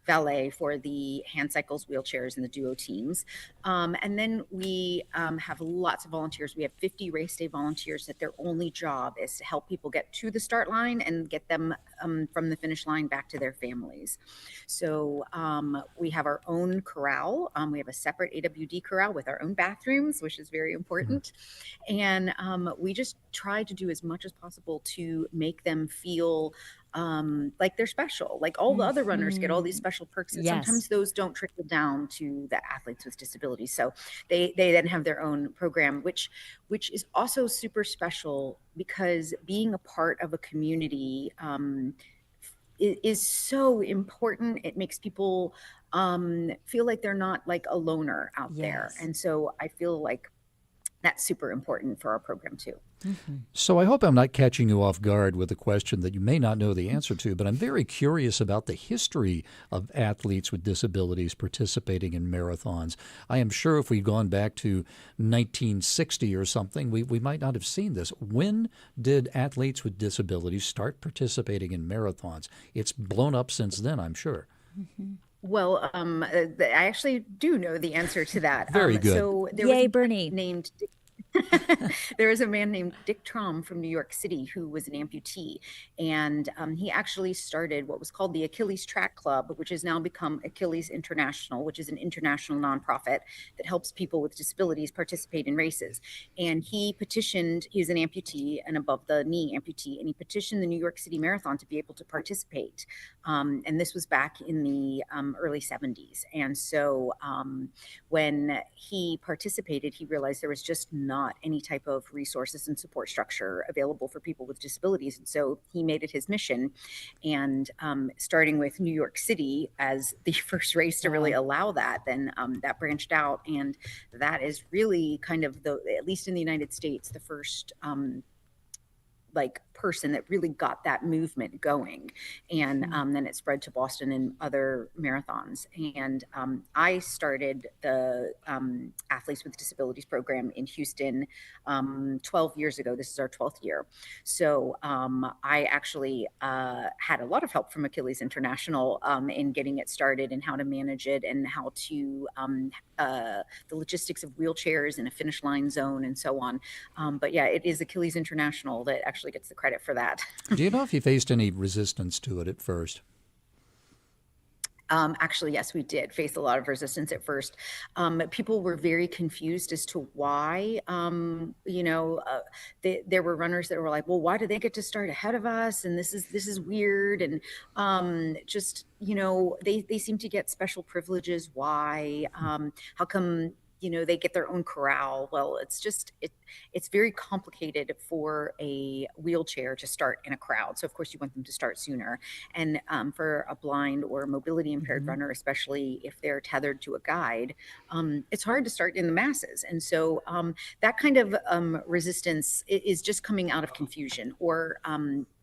valet for the hand cycles, wheelchairs, and the duo teams. And then we have lots of volunteers. We have 50 race day volunteers that their only job is to help people get to the start line and get them from the finish line back to their families. So we have our own corral. We have a separate AWD corral with our own bathrooms, which is very important. And we just try to do as much as possible to make them feel like they're special, like all the other runners get all these special perks, and sometimes those don't trickle down to the athletes with disabilities. So they then have their own program, which is also super special, because being a part of a community is so important. It makes people feel like they're not like a loner out there. And so I feel like that's super important for our program too. So I hope I'm not catching you off guard with a question that you may not know the answer to, but I'm very curious about the history of athletes with disabilities participating in marathons. I am sure if we'd gone back to 1960 or something, we might not have seen this. When did athletes with disabilities start participating in marathons? It's blown up since then, I'm sure. Well, I actually do know the answer to that. Very good. So there was Bernie named. There was a man named Dick Traum from New York City who was an amputee, and he actually started what was called the Achilles Track Club, which has now become Achilles International, which is an international nonprofit that helps people with disabilities participate in races. And he was an amputee, an above the knee amputee, and he petitioned the New York City Marathon to be able to participate. And this was back in the early 70s. And so when he participated, he realized there was just not any type of resources and support structure available for people with disabilities. And so he made it his mission. And starting with New York City as the first race to really allow that, then that branched out. And that is really kind of at least in the United States, the first person that really got that movement going. And then it spread to Boston and other marathons. And I started the Athletes with Disabilities program in Houston 12 years ago. This is our 12th year. So I actually had a lot of help from Achilles International in getting it started and how to manage it and how to the logistics of wheelchairs and a finish line zone and so on. But yeah, it is Achilles International that actually gets the credit for that. Do you know if you faced any resistance to it at first? Actually, yes, we did face a lot of resistance at first. People were very confused as to why, there were runners that were like, well, why do they get to start ahead of us? And this is weird. And they seem to get special privileges. Why? How come they get their own corral? Well, it's very complicated for a wheelchair to start in a crowd. So of course you want them to start sooner. And for a blind or mobility impaired runner, especially if they're tethered to a guide, it's hard to start in the masses. And so that kind of resistance is just coming out of confusion, or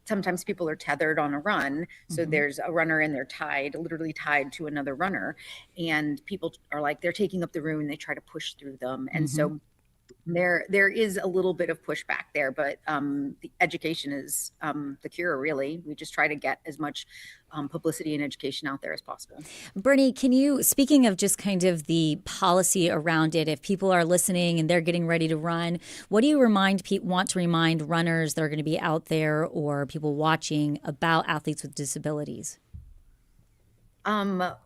sometimes people are tethered on a run. So there's a runner and they're literally tied to another runner. And people are like, they're taking up the room and they try to push through them. And so there is a little bit of pushback there, but the education is the cure, really. We just try to get as much publicity and education out there as possible. Bernie, can you, speaking of just kind of the policy around it, if people are listening and they're getting ready to run, what do you want to remind runners that are going to be out there or people watching about athletes with disabilities?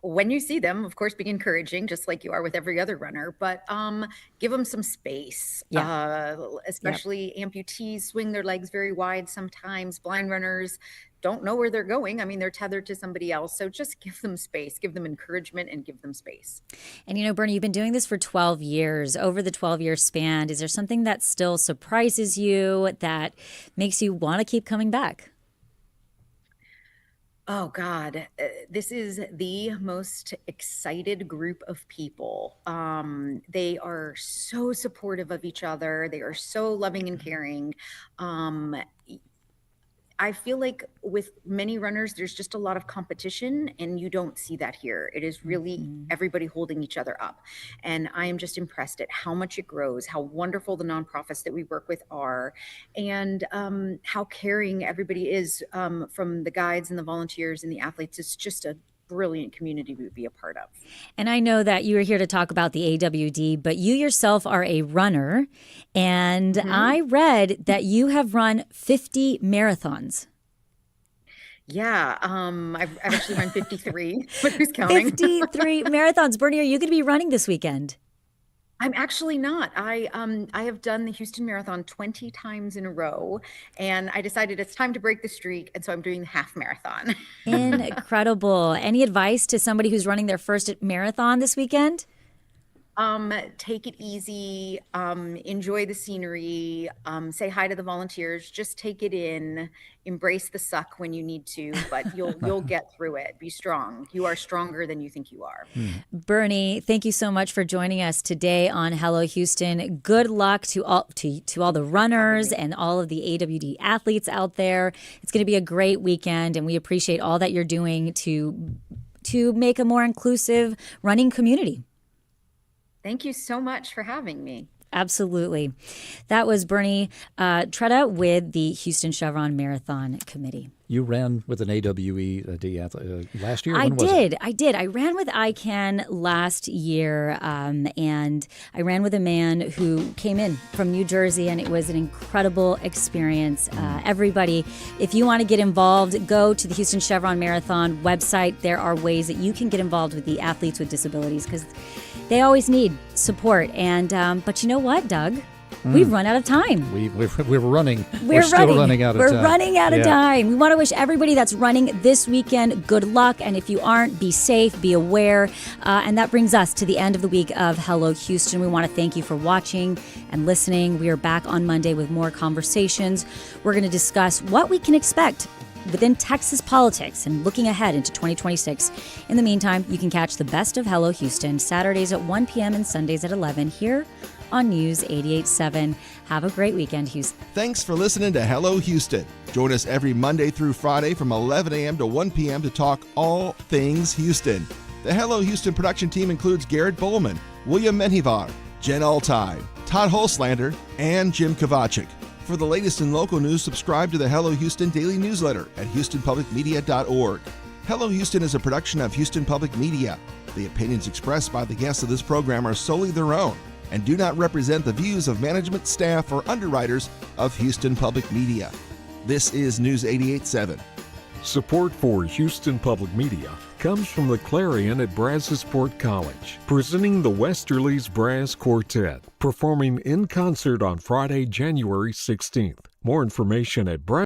When you see them, of course, be encouraging, just like you are with every other runner, but give them some space. Especially amputees swing their legs very wide sometimes. Blind runners don't know where they're going. I mean, they're tethered to somebody else. So just give them space, give them encouragement, and give them space. And Bernie, you've been doing this for 12 years. Over the 12-year span, is there something that still surprises you, that makes you want to keep coming back? Oh, God, this is the most excited group of people. They are so supportive of each other. They are so loving and caring. I feel like with many runners, there's just a lot of competition, and you don't see that here. It is really everybody holding each other up. And I am just impressed at how much it grows, how wonderful the nonprofits that we work with are, and how caring everybody is, from the guides and the volunteers and the athletes. It's just a brilliant community to be a part of. And I know that you are here to talk about the AWD, but you yourself are a runner, and I read that you have run 50 marathons. Yeah, I've actually run 53, but who's counting? 53 marathons. Bernie, are you going to be running this weekend? I'm actually not. I have done the Houston Marathon 20 times in a row, and I decided it's time to break the streak, and so I'm doing the half marathon. Incredible. Any advice to somebody who's running their first marathon this weekend? Take it easy, enjoy the scenery, say hi to the volunteers, just take it in, embrace the suck when you need to, but you'll get through it. Be strong. You are stronger than you think you are. Bernie, thank you so much for joining us today on Hello Houston. Good luck to all the runners and all of the AWD athletes out there. It's going to be a great weekend, and we appreciate all that you're doing to make a more inclusive running community. Thank you so much for having me. Absolutely. That was Bernie Tretta with the Houston Chevron Marathon Committee. You ran with an AWE last year? I did. I ran with ICANN last year, and I ran with a man who came in from New Jersey, and it was an incredible experience. Everybody, if you want to get involved, go to the Houston Chevron Marathon website. There are ways that you can get involved with the athletes with disabilities because they always need support. And but you know what, Doug? We've run out of time. We're running. We're still running out of time. We're running out of time. We want to wish everybody that's running this weekend good luck. And if you aren't, be safe, be aware. And that brings us to the end of the week of Hello Houston. We want to thank you for watching and listening. We are back on Monday with more conversations. We're going to discuss what we can expect within Texas politics and looking ahead into 2026. In the meantime, you can catch the best of Hello Houston Saturdays at 1 p.m. and Sundays at 11 here on News 88.7. Have a great weekend, Houston. Thanks for listening to Hello Houston. Join us every Monday through Friday from 11 a.m. to 1 p.m. to talk all things Houston. The Hello Houston production team includes Garrett Bowman, William Menjivar, Jen Altine, Todd Holslander, and Jim Kovacic. For the latest in local news, subscribe to the Hello Houston daily newsletter at houstonpublicmedia.org. Hello Houston is a production of Houston Public Media. The opinions expressed by the guests of this program are solely their own and do not represent the views of management, staff, or underwriters of Houston Public Media. This is News 88.7. Support for Houston Public Media comes from the Clarion at Brazosport College, presenting the Westerly's Brass Quartet, performing in concert on Friday, January 16th. More information at